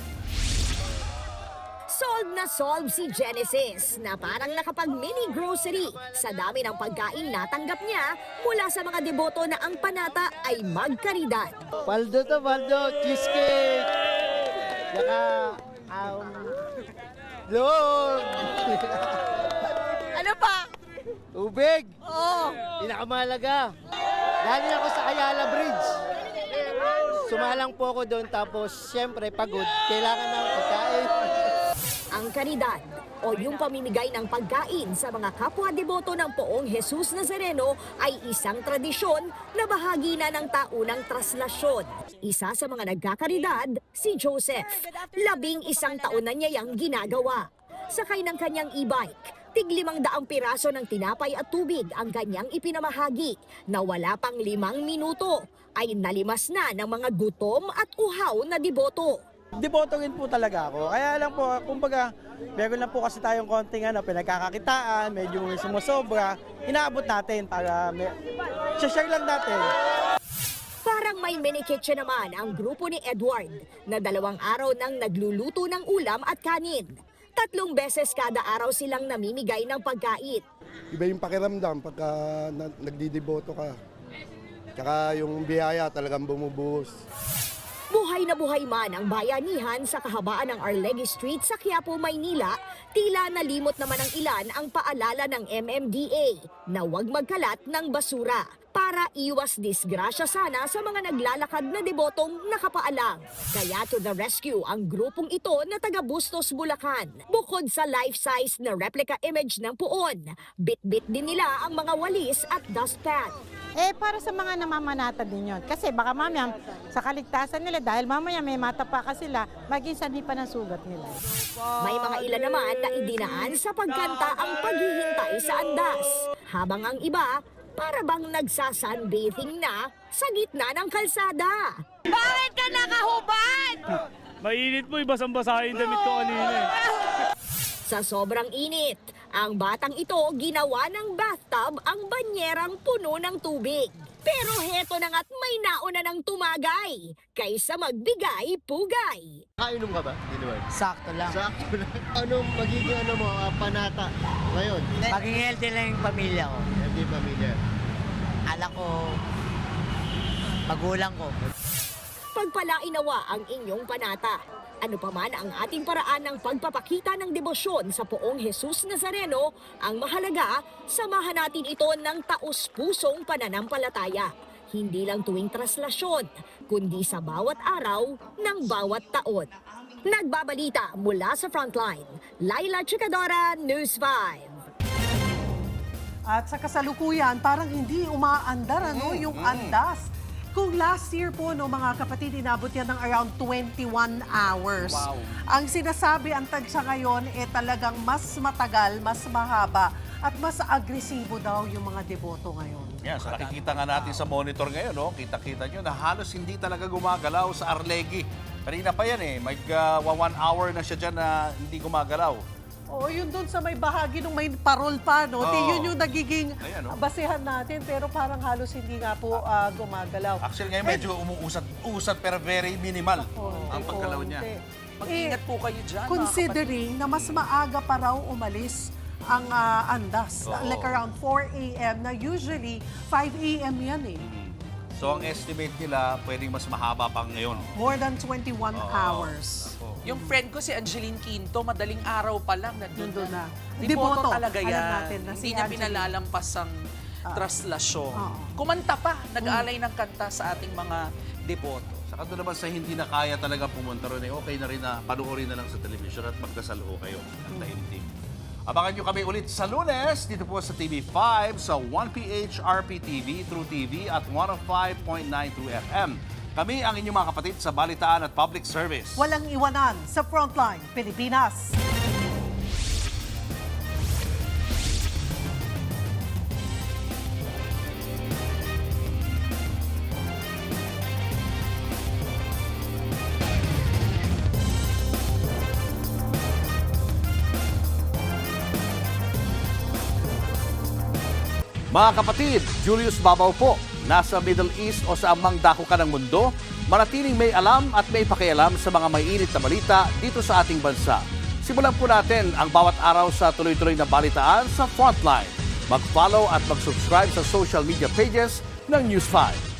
Solve na solve si Genesis na parang nakapag-mini grocery sa dami ng pagkain natanggap niya mula sa mga deboto na ang panata ay magkaridad. Paldo to, paldo, cheesecake! Saka, log! Ano pa? Tubig! Oo! Pinakamahalaga. Galing ako sa Ayala Bridge. Sumalang po ako doon tapos siyempre pagod. Kailangan ng pagkain. Ang karidad o yung pamimigay ng pagkain sa mga kapwa deboto ng Poong Jesus Nazareno ay isang tradisyon na bahagi na ng taunang traslasyon. Isa sa mga nagkakaridad, si Joseph. 11 taon na niya yang ginagawa. Sakay ng kanyang e-bike, tig 500 piraso ng tinapay at tubig ang kanyang ipinamahagi na wala pang 5 minuto ay nalimas na ng mga gutom at uhaw na deboto. Deboto rin po talaga ako. Kaya lang po, kumbaga, meron lang po kasi tayong konting pinagkakakitaan, medyo sumusobra. Inaabot natin para share lang natin. Parang may mini kitchen naman ang grupo ni Edward na 2 araw nang nagluluto ng ulam at kanin. 3 beses kada araw silang namimigay ng pagkain. Iba yung pakiramdam pagka nagdideboto ka. Tsaka yung biyaya talagang bumubuhos. Buhay na buhay man ang bayanihan sa kahabaan ng Arlegui Street sa Quiapo, Maynila, tila nalimot naman ng ilan ang paalala ng MMDA na huwag magkalat ng basura para iwas disgrasya sana sa mga naglalakad na debotong nakapaalang. Kaya to the rescue ang grupong ito na taga Bustos, Bulacan. Bukod sa life-size na replica image ng puon, bit-bit din nila ang mga walis at dustpan. Para sa mga namamanata din yun. Kasi baka mamaya sa kaligtasan nila, dahil mamaya may matapa sila, maging sanhi pa ng sugat nila. May mga ilan naman na idinaan sa pagkanta ang paghihintay sa andas. Habang ang iba, para bang nagsasunbathing na sa gitna ng kalsada. Bakit ka nakahubad? Mainit po, basang-basa yung damit ko kanina. Sa sobrang init, ang batang ito ginawa ng bathtub ang banyerang puno ng tubig. Pero heto na nga't may nauna ng tumagay kaysa magbigay-pugay. Kainom ka ba, Edward? Sakto lang. Sakto lang. Anong magiging panata ngayon? Maging healthy lang yung pamilya ko. Healthy pamilya. Anak ko, magulang ko. Pagpalain nawa ang inyong panata. Ano pa man ang ating paraan ng pagpapakita ng debosyon sa Poong Jesus Nazareno, ang mahalaga, samahan natin ito ng taus-pusong pananampalataya. Hindi lang tuwing traslasyon, kundi sa bawat araw ng bawat taon. Nagbabalita mula sa Frontline, Laila Chicadora, News 5. At sa kasalukuyan, parang hindi umaandar yung andas. Kung last year po, mga kapatid, inabot yan ng around 21 hours. Wow. Ang sinasabi, ang tansya ngayon, talagang mas matagal, mas mahaba, at mas agresibo daw yung mga deboto ngayon. Yes, nakikita nga natin sa monitor ngayon, kita-kita nyo na halos hindi talaga gumagalaw sa Arlegui. Kanina pa yan may 1 hour na siya dyan na hindi gumagalaw. Oo, yun doon sa may bahagi nung may parol pa, Oo. Yun yung nagiging basehan natin, pero parang halos hindi nga po gumagalaw. Actually ngayon medyo umuusad pero very minimal ang paggalaw niya. Mag-ingat po kayo dyan, mga Considering na mas maaga pa raw umalis ang andas. Like around 4 a.m. na usually 5 a.m. yan eh. So ang estimate nila, pwedeng mas mahaba pang ngayon. More than 21 hours. Yung friend ko si Angeline Quinto, madaling araw pa lang nandun na. Devoto. Talaga Alam yan. natin na si Hindi niya Angeline. pinalalampas ang traslasyon. Kumanta pa, nag-aalay ng kanta sa ating mga deboto. Saka doon naman sa hindi na kaya talaga pumunta ron, okay na rin na panoorin na lang sa television at magdasal ho kayo ng taimtim. Abangan nyo kami ulit sa Lunes dito po sa TV5 sa 1PH RPTV, True TV at 105.92 FM. Kami ang inyong mga kapatid sa Balitaan at Public Service. Walang iwanan sa Frontline, Pilipinas. Mga kapatid, Julius Babaw po. Nasa Middle East o sa amang dako ka ng mundo, manatiling may alam at may pakialam sa mga mainit na balita dito sa ating bansa. Simulan po natin ang bawat araw sa tuloy-tuloy na balitaan sa Frontline. Mag-follow at mag-subscribe sa social media pages ng News 5.